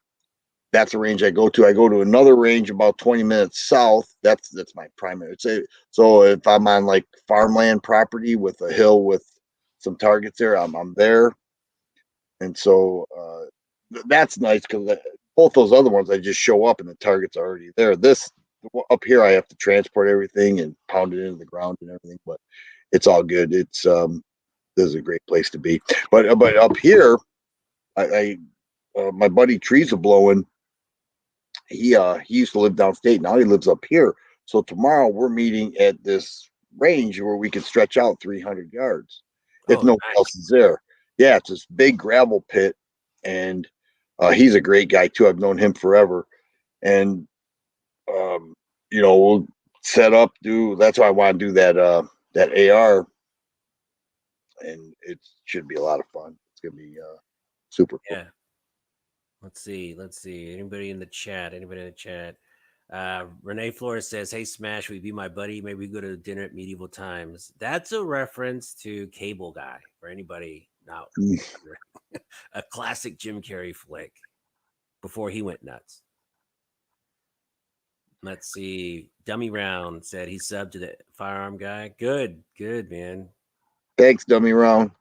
that's a range I go to. I go to another range about 20 minutes south. That's my primary. So if I'm on like farmland property with a hill with some targets there, I'm there. And so that's nice because both those other ones I just show up and the target's are already there. This up here I have to transport everything and pound it into the ground and everything, but it's all good. This is a great place to be. But up here, I my buddy Trees are blowing. He used to live downstate. Now he lives up here. So tomorrow we're meeting at this range where we can stretch out 300 yards if Oh, nobody else nice. is there. Yeah, it's this big gravel pit, and he's a great guy too. I've known him forever, and um, we'll set up. That's why I want to do that AR, and it should be a lot of fun. It's gonna be super fun. Yeah. Let's see. Let's see. Anybody in the chat? Anybody in the chat? Renee Flores says, "Hey, Smash, will you be my buddy? Maybe we go to dinner at medieval times." That's a reference to Cable Guy for anybody not Mm. a classic Jim Carrey flick before he went nuts. Let's see. Dummy Round said he subbed to the firearm guy. Good, good, man. Thanks, Dummy Round.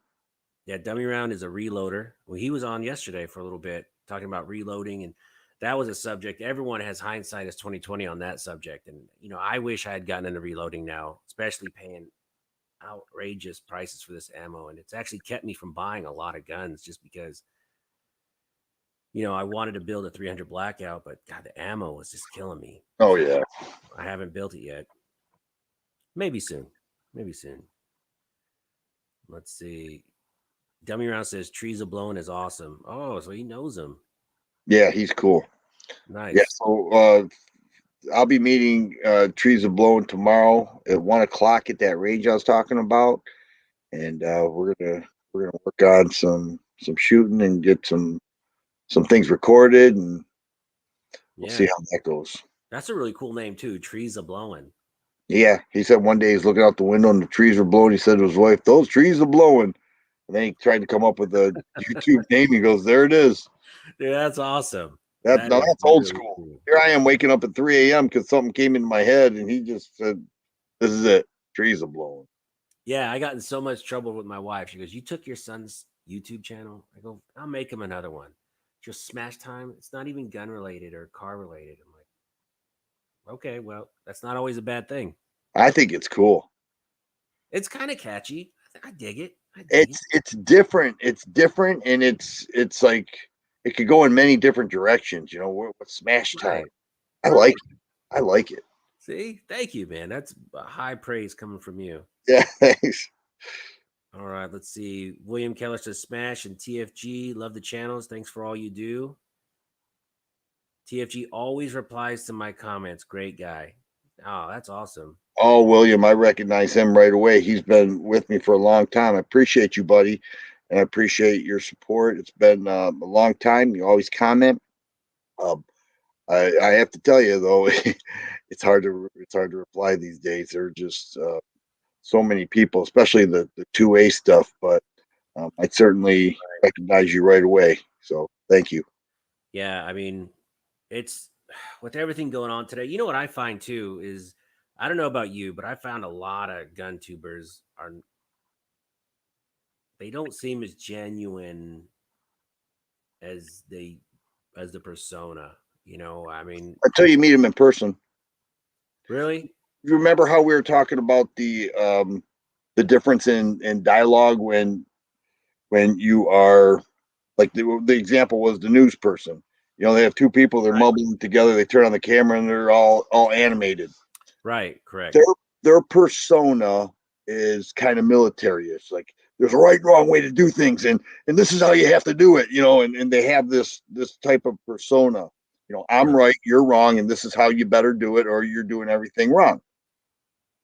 Yeah, Dummy Round is a reloader. Well, he was on yesterday for a little bit talking about reloading, and that was a subject. Everyone has hindsight as 2020 on that subject, and I wish I had gotten into reloading now, especially paying outrageous prices for this ammo, and it's actually kept me from buying a lot of guns just because I wanted to build a 300 blackout, but God, the ammo was just killing me. Oh So yeah. I haven't built it yet. Maybe soon. Maybe soon. Let's see. Dummy Round says trees are blowing is awesome. Oh, so he knows him. Yeah, he's cool. Yeah, Nice. so I'll be meeting Trees of Blowing tomorrow at 1 o'clock at that range I was talking about, and we're gonna work on some shooting and get some things recorded, and we'll see Yeah. how that goes. That's a really cool name too. Trees are blowing. Yeah, he said one day he's looking out the window and the trees were blowing. He said to his wife, "Those trees are blowing." And then he tried to come up with a YouTube name. He goes, "There it is." Dude, that's awesome. That That now is that's old really school. cool. Here I am waking up at 3 a.m. because something came into my head, and he just said, "This is it. Trees are blowing." Yeah, I got in so much trouble with my wife. She goes, "You took your son's YouTube channel?" I go, "I'll make him another one." Just Smash Time. It's not even gun related or car related. I'm like, okay, well, that's not always a bad thing. I think it's cool. It's kind of catchy. I dig it. I dig it. It's different. It's different, and it's like it could go in many different directions. With Smash Time, Right. I like Right. it. I like it. See, thank you, man. That's a high praise coming from you. Yeah, thanks. All right, let's see. William Keller says Smash and TFG. Love the channels. Thanks for all you do. TFG always replies to my comments. Great guy. Oh, that's awesome. Oh, William, I recognize him right away. He's been with me for a long time. I appreciate you, buddy, and I appreciate your support. It's been a long time. You always comment. Um, I have to tell you though, it's hard to reply these days. There are just so many people, especially the 2A stuff. But I certainly recognize you right away. So thank you. Yeah, I mean, it's with everything going on today. You know what I find too is I don't know about you, but I found a lot of gun tubers are they don't seem as genuine as they as the persona. You know, I mean, Until you meet him in person. really? You remember how we were talking about the difference in dialogue when you are like the example was the news person. You know, they have two people, they're Right. mumbling together, they turn on the camera and they're all animated. Right, correct. Their their persona is kind of military-ish. Like there's a right and wrong way to do things, and this is how you have to do it, you know, and they have this type of persona. You know, I'm Right. right, you're wrong, and this is how you better do it, or you're doing everything wrong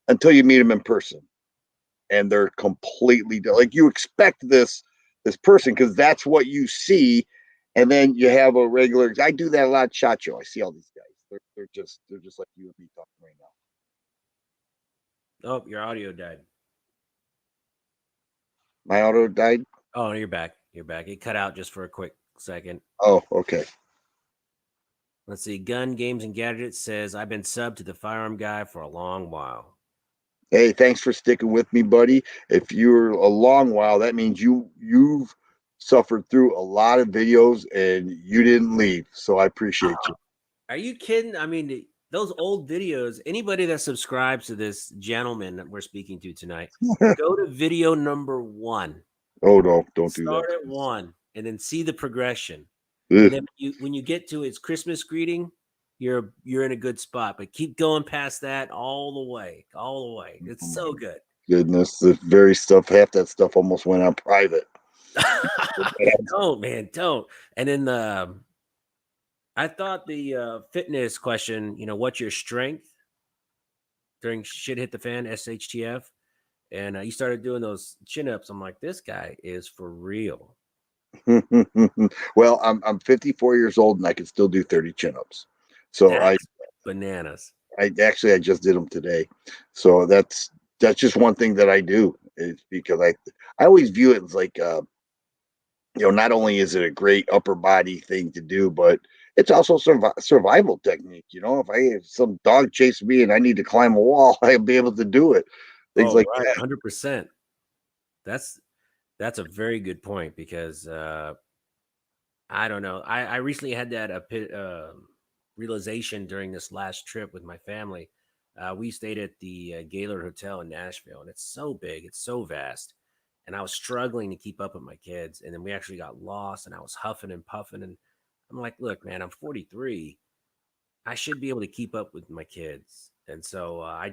until you meet them in person. And they're completely like you expect this person because that's what you see, and then you have a regular. I do that a lot. Shot show. I see all these guys. They're just like you and me talking right now. Oh, your audio died. My auto died. Oh, you're back. You're back. It cut out just for a quick second. Oh, okay. Let's see. Gun Games and Gadgets says I've been subbed to the Firearm Guy for a long while. Hey, thanks for sticking with me, buddy. If you're a long while, that means you've suffered through a lot of videos and you didn't leave. So I appreciate you. Are you kidding? I mean, those old videos, anybody that subscribes to this gentleman that we're speaking to tonight, go to video number 1. Oh no, don't do that, Start at please. 1 and then see the progression. And Ugh. then when you get to its Christmas greeting, you're in a good spot. But keep going past that all the way. All the way. Oh It's my so good. goodness, the very stuff. Half that stuff almost went on private. Don't, man, don't. And then I thought the fitness question, what's your strength during shit hit the fan, SHTF? And you started doing those chin ups. I'm like, this guy is for real. Well, I'm 54 years old and I can still do 30 chin-ups. So That's bananas. I just did them today. So that's just one thing that I do is because I always view it as like you know, not only is it a great upper body thing to do, but it's also survival technique. You know, if I have some dog chase me and I need to climb a wall, I'll be able to do it. Things Oh, like right, that. 100%. That's that's a very good point because I don't know. I recently had that realization during this last trip with my family. We stayed at the Gaylord Hotel in Nashville, and it's so big, it's so vast, and I was struggling to keep up with my kids. And then we actually got lost, and I was huffing and puffing, and I'm like, "Look, man, I'm 43. I should be able to keep up with my kids." And so I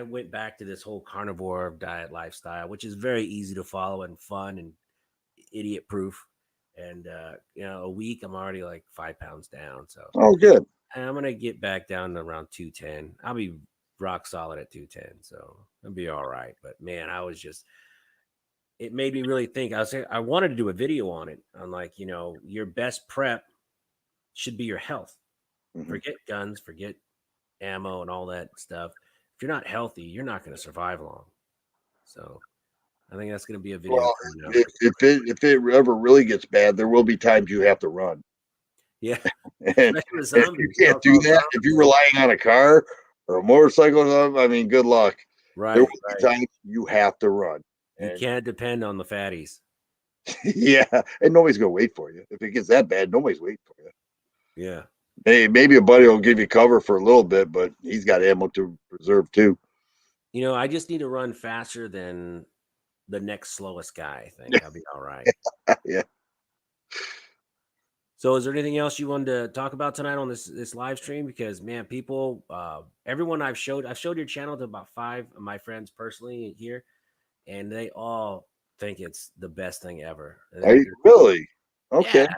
went back to this whole carnivore diet lifestyle, which is very easy to follow and fun and idiot proof. And a week I'm already like 5 pounds down. So Oh, good. I'm gonna get back down to around 210. I'll be rock solid at 210. So I'll be all right. But man, it made me really think. I wanted to do a video on it. On like, your best prep should be your health. Mhm. Forget guns, forget ammo and all that stuff. If you're not healthy, you're not going to survive long. So I think that's going to be a video Well, coming out. if it ever really gets bad, there will be times you have to run. Yeah, And especially with if you zombies. You know, can't it's do all that, if zombies. you're relying on a car or a motorcycle, or something, I mean, good luck. There will Right, be right. times you have to run. You And can't depend on the fatties. yeah, and nobody's gonna wait for you. If it gets that bad, nobody's waiting for you. Yeah. Hey, maybe a buddy will give you cover for a little bit, but he's got ammo to preserve too. I just need to run faster than the next slowest guy. I think I'll be all right. Yeah. So, is there anything else you wanted to talk about tonight on this live stream? Because man, people, everyone I've showed your channel to about 5 of my friends personally here, and they all think it's the best thing ever. Are you They're really? yeah, Okay.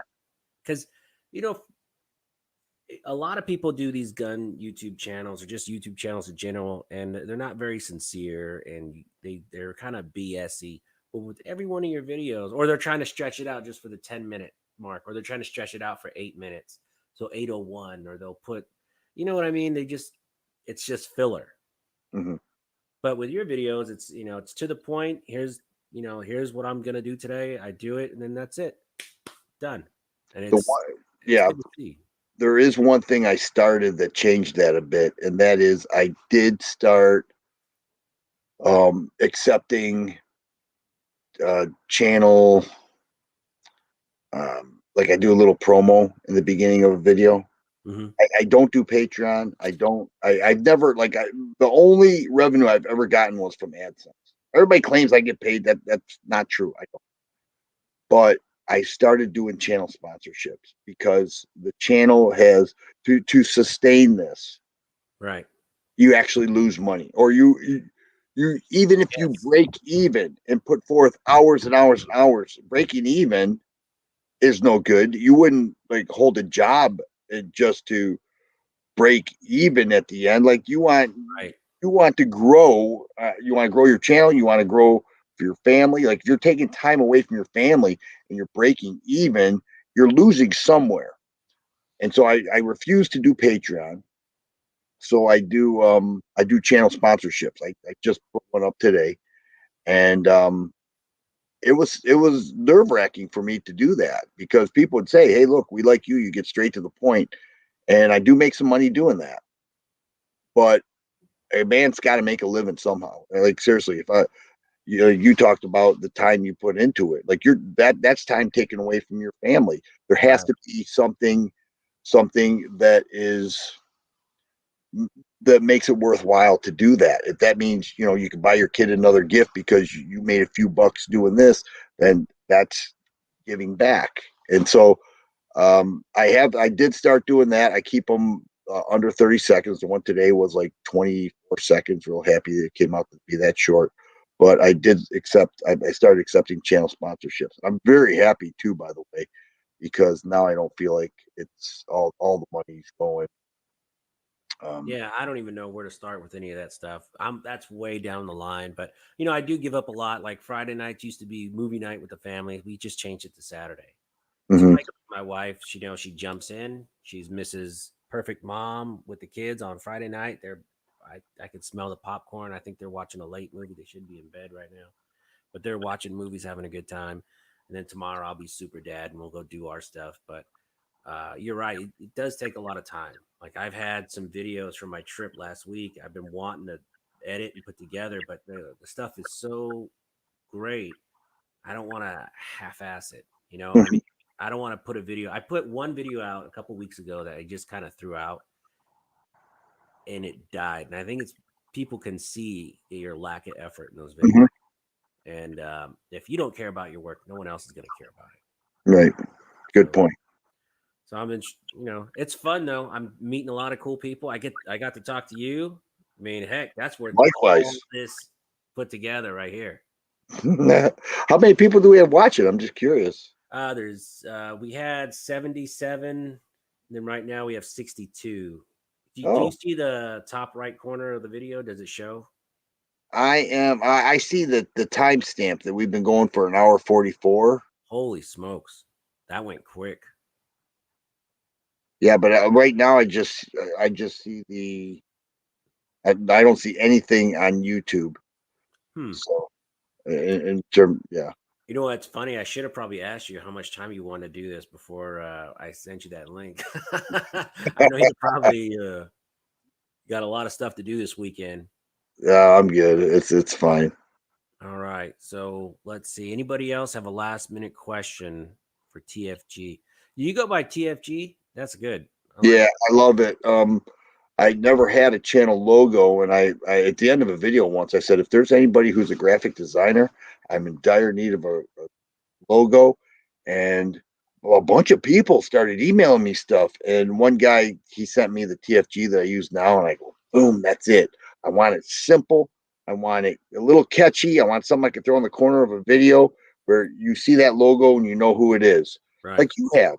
because you know a lot of people do these gun YouTube channels or just YouTube channels in general, and they're not very sincere and they're kind of BSy. But with every one of your videos, or they're trying to stretch it out just for the 10-minute mark, or they're trying to stretch it out for 8 minutes, so 8:01, or they'll put, you know what I mean? They just it's just filler. Mm-hmm. But with your videos, it's it's to the point. Here's what I'm gonna do today. I do it, and then that's it, done. And The it's one, it's yeah, good to see. there is one thing I started that changed that a bit, and that is I did start accepting channel, like I do a little promo in the beginning of a video. Hmm. I don't do Patreon. I don't. I've never the only revenue I've ever gotten was from AdSense. Everybody claims I get paid. That's not true. I don't. But I started doing channel sponsorships because the channel has to sustain this. Right. You actually lose money, or you even if you Yes. break even and put forth hours and hours and hours, breaking even is no good. You wouldn't like hold a job just to break even at the end. Like Right. you want to grow. You want to grow your channel. You want to grow for your family. Like if you're taking time away from your family and you're breaking even, you're losing somewhere. And so I refuse to do Patreon. So I do channel sponsorships. I just put one up today, and it was nerve wracking for me to do that because people would say, "Hey, look, we like you. You get straight to the point," and I do make some money doing that. But a man's got to make a living somehow. Like seriously, if I you talked about the time you put into it, like that's time taken away from your family. There has Right. to be something that makes it worthwhile to do that. If that means you can buy your kid another gift because you made a few bucks doing this, then that's giving back. And so I did start doing that. I keep them under 30 seconds. The one today was like 24 seconds. Real happy that it came out to be that short. But I started accepting channel sponsorships. I'm very happy too, by the way, because now I don't feel like it's all the money's going. Um, Yeah, I don't even know where to start with any of that stuff. That's way down the line, but I do give up a lot. Like Friday nights used to be movie night with the family. We just changed it to Saturday. So mhm, like my wife, she jumps in. She's Mrs. Perfect Mom with the kids on Friday night. I could smell the popcorn. I think they're watching a late movie. They should be in bed right now, but they're watching movies, having a good time. And then tomorrow I'll be super dad and we'll go do our stuff. But you're right. It does take a lot of time. Like I've had some videos from my trip last week. I've been wanting to edit and put together, but the stuff is so great. I don't want to half-ass it. I mhm, mean, I don't want to put a video. I put one video out a couple weeks ago that I just kind of threw out, and it died. And I think it's people can see your lack of effort in those videos. mhm. And if you don't care about your work, no one else is going to care about it. Right. Good So point. So I'm in, it's fun though. I'm meeting a lot of cool people. I got to talk to you. I mean, heck, that's worth all Likewise. this put together right here. How many people do we have watching? I'm just curious. We had 77, and then right now we have 62. Do you Oh, see the top right corner of the video? Does it show? I see the timestamp that we've been going for an hour 44. Holy smokes. That went quick. Yeah, but right now I just see I don't see anything on YouTube. Hmm. So in term, yeah. You know what's funny? I should have probably asked you how much time you want to do this before I sent you that link. I know you probably got a lot of stuff to do this weekend. Yeah, I'm good. It's fine. All right. So let's see. Anybody else have a last minute question for TFG? Do you go by TFG? That's good. I like Yeah, it. I love it. I never had a channel logo, and I at the end of a video once I said, if there's anybody who's a graphic designer, I'm in dire need of a logo. And well, a bunch of people started emailing me stuff. And one guy, he sent me the TFG that I use now, and I go, boom, that's it. I want it simple. I want it a little catchy. I want something I can throw in the corner of a video where you see that logo and you know who it is, Right. like you have.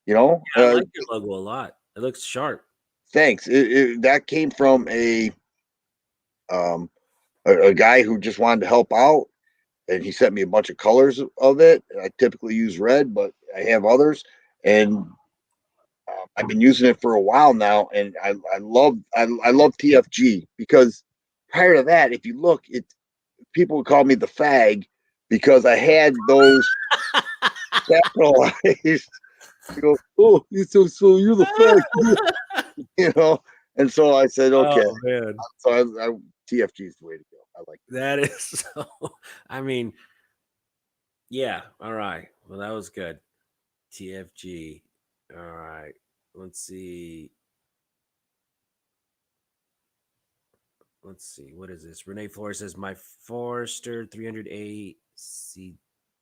You know, Yeah, I like your logo a lot. It looks sharp. thanks. That came from um, a guy who just wanted to help out, and he sent me a bunch of colors of it. I typically use red, but I have others, and I've been using it for a while now, and I love TFG because prior to that, if you look, people would call me the fag because I had those capitalized. You go, oh, so you're the fag, you know. And so I said, okay. Oh man, So TFG is the way to go. I like it. that is so. I mean, yeah. All right. Well, that was good. TFG. All right. Let's see. Let's see. What is this? Renee Flores says my Forester 308 C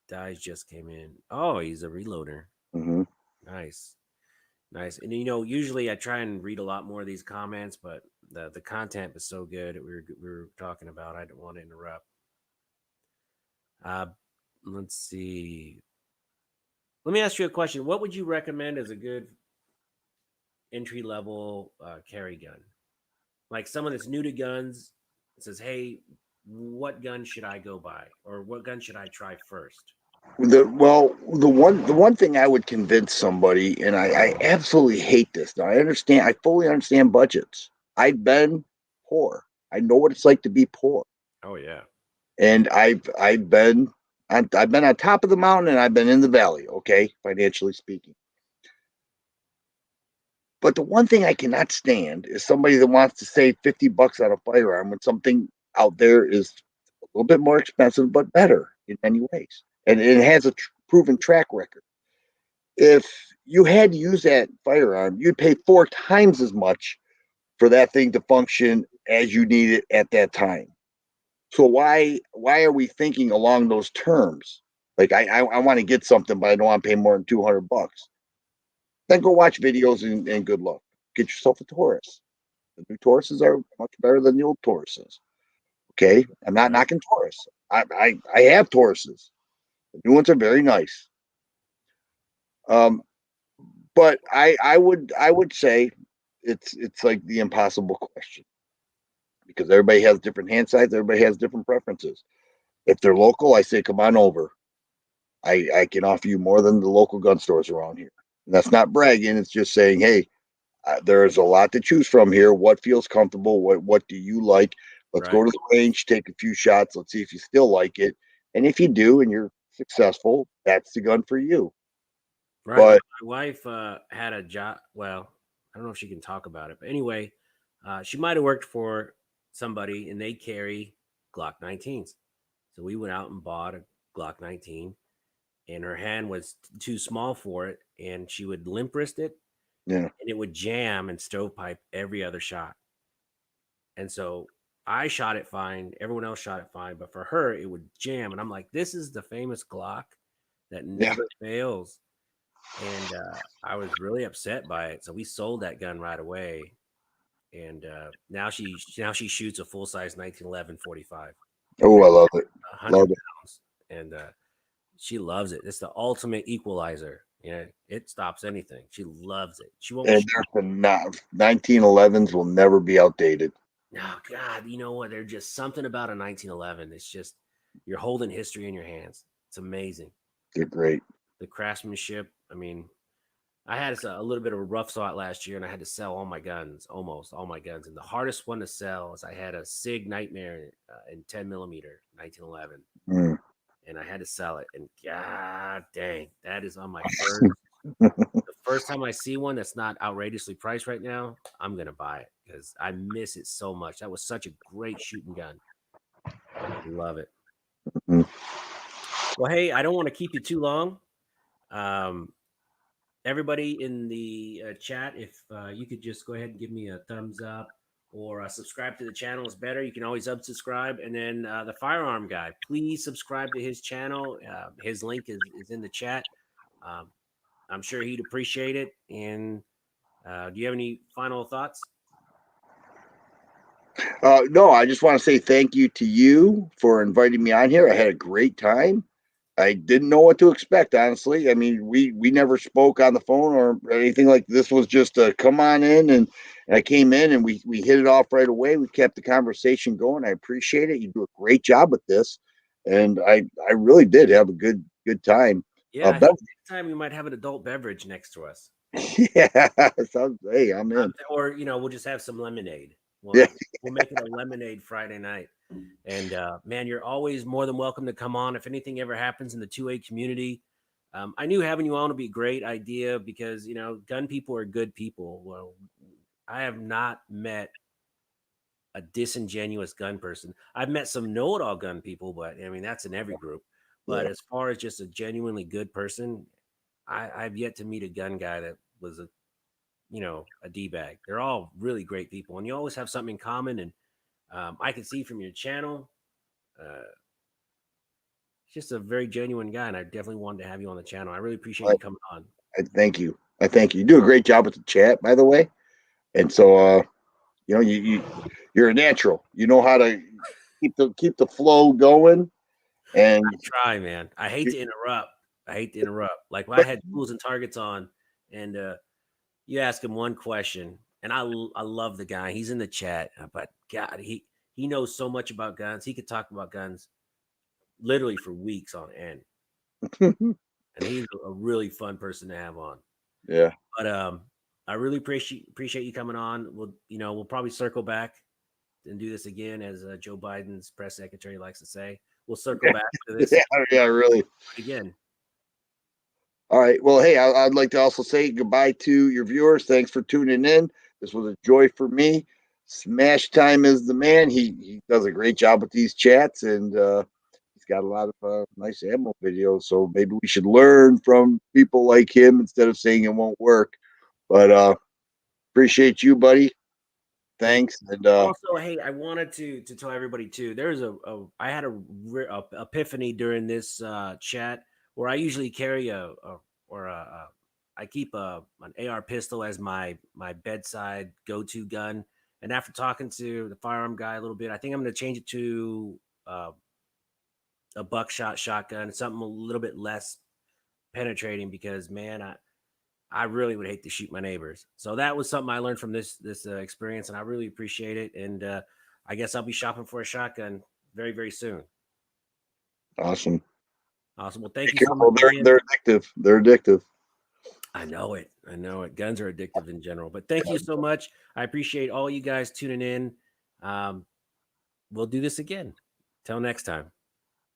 dies just came in. Oh, he's a reloader. Mm-hmm. Nice. Nice. And usually I try and read a lot more of these comments, but the content is so good that we were talking about. I didn't want to interrupt. Uh, let's see. Let me ask you a question. What would you recommend as a good entry level carry gun? Like someone that's new to guns says, "Hey, what gun should I go buy, or what gun should I try first?" The one thing I would convince somebody, and I absolutely hate this. Now I fully understand budgets. I've been poor. I know what it's like to be poor, Oh yeah, and I've been on top of the mountain and I've been in the valley. Okay, financially speaking. But the one thing I cannot stand is somebody that wants to save $50 on a firearm when something out there is a little bit more expensive but better in many ways, and it has a proven track record. If you had to use that firearm, you'd pay 4 times as much for that thing to function as you need it at that time. So why are we thinking along those terms? Like I want to get something, but I don't want to pay more than $200. Then go watch videos and good luck. Get yourself a Taurus. The new Tauruses are much better than the old Tauruses. Okay, I'm not right. knocking Taurus. I have Tauruses. The new ones are very nice. Um, but I would say it's like the impossible question because everybody has different hand size, everybody has different preferences. If they're local, I say come on over. I can offer you more than the local gun stores around here. And that's not bragging. It's just saying, hey, there's a lot to choose from here. What feels comfortable? What do you like? Let's Right. go to the range, take a few shots. Let's see if you still like it. And if you do, and you're successful, that's the gun for you. Right. But My wife had a job. Well, I don't know if she can talk about it, but anyway, she might have worked for somebody and they carry Glock 19s. So we went out and bought a Glock 19, and her hand was too small for it, and she would limp wrist it, yeah, and it would jam and stovepipe every other shot. And so I shot it fine, everyone else shot it fine, but for her it would jam, and I'm like, this is the famous Glock that yeah. never fails. And I was really upset by it. So we sold that gun right away, and now she shoots a full size 1911 45, Oh, I love it. 100 Love it. pounds, and she loves it. It's the ultimate equalizer. Yeah, it stops anything. She loves it. She won't. And there's not 1911s will never be outdated. Oh God, you know what? There's just something about a 1911. It's just you're holding history in your hands. It's amazing. They're great. The craftsmanship. I mean, I had a little bit of a rough spot last year, and I had to sell all my guns, almost all my guns. And the hardest one to sell is I had a Sig Nightmare in 10 millimeter 1911, Mm. and I had to sell it. And God dang, that is on my first. The first time I see one that's not outrageously priced right now, I'm gonna buy it because I miss it so much. That was such a great shooting gun. Love it. Mm. Well, hey, I don't want to keep you too long. Um, Everybody in the chat, if you could just go ahead and give me a thumbs up or subscribe to the channel is better. You can always unsubscribe. And then the firearm guy, please subscribe to his channel. His link is in the chat. Um, I'm sure he'd appreciate it. And do you have any final thoughts? No, I just want to say thank you to you for inviting me on here. I had a great time. I didn't know what to expect, honestly. I mean, we never spoke on the phone or anything like this. Was just a come on in, and I came in and we hit it off right away. We kept the conversation going. I appreciate it. You do a great job with this, and I really did have a good time. Yeah, I Bev, hope next time we might have an adult beverage next to us. Yeah. Hey, I'm in. Or we'll just have some lemonade. Yeah. We'll make it a lemonade Friday night. And man, you're always more than welcome to come on. If anything ever happens in the 2A community, I knew having you on would be a great idea because gun people are good people. Well, I have not met a disingenuous gun person. I've met some know-it-all gun people, but I mean that's in every group. But Yeah. as far as just a genuinely good person, I've yet to meet a gun guy that was a d-bag. They're all really great people, and you always have something in common. And I can see from your channel, uh, just a very genuine guy, and I definitely wanted to have you on the channel. I really appreciate I, you coming on. I thank you. I thank you. You do a great job with the chat, by the way. And so, you're a natural. You know how to keep the flow going. I And try, man. I hate you, to interrupt. I hate to interrupt. Like when I but had tools and targets on, and you ask him one question, and I love the guy. He's in the chat, but God, he knows so much about guns. He could talk about guns literally for weeks on end, and he's a really fun person to have on. yeah. But I really appreciate you coming on. We'll probably circle back and do this again, as Joe Biden's press secretary likes to say. We'll circle back to this Yeah, yeah, really. again. All right. Well, hey, I'd like to also say goodbye to your viewers. Thanks for tuning in. This was a joy for me. Smash Time is the man. He does a great job with these chats, and he's got a lot of nice ammo videos. So maybe we should learn from people like him instead of saying it won't work. But appreciate you, buddy. Thank Thanks. you. And Also, hey, I wanted to tell everybody too. There's I had a epiphany during this chat where I usually carry I keep an AR pistol as my bedside go to gun. And after talking to the firearm guy a little bit, I think I'm going to change it to a buckshot shotgun, something a little bit less penetrating because man, I really would hate to shoot my neighbors. So that was something I learned from this experience, and I really appreciate it. And I guess I'll be shopping for a shotgun very very soon. awesome. Awesome. Well, thank Be you so much careful. They're again. they're addictive. They're addictive. I know it. I know it. Guns are addictive in general. But thank you so much. I appreciate all you guys tuning in. We'll do this again. Till next time.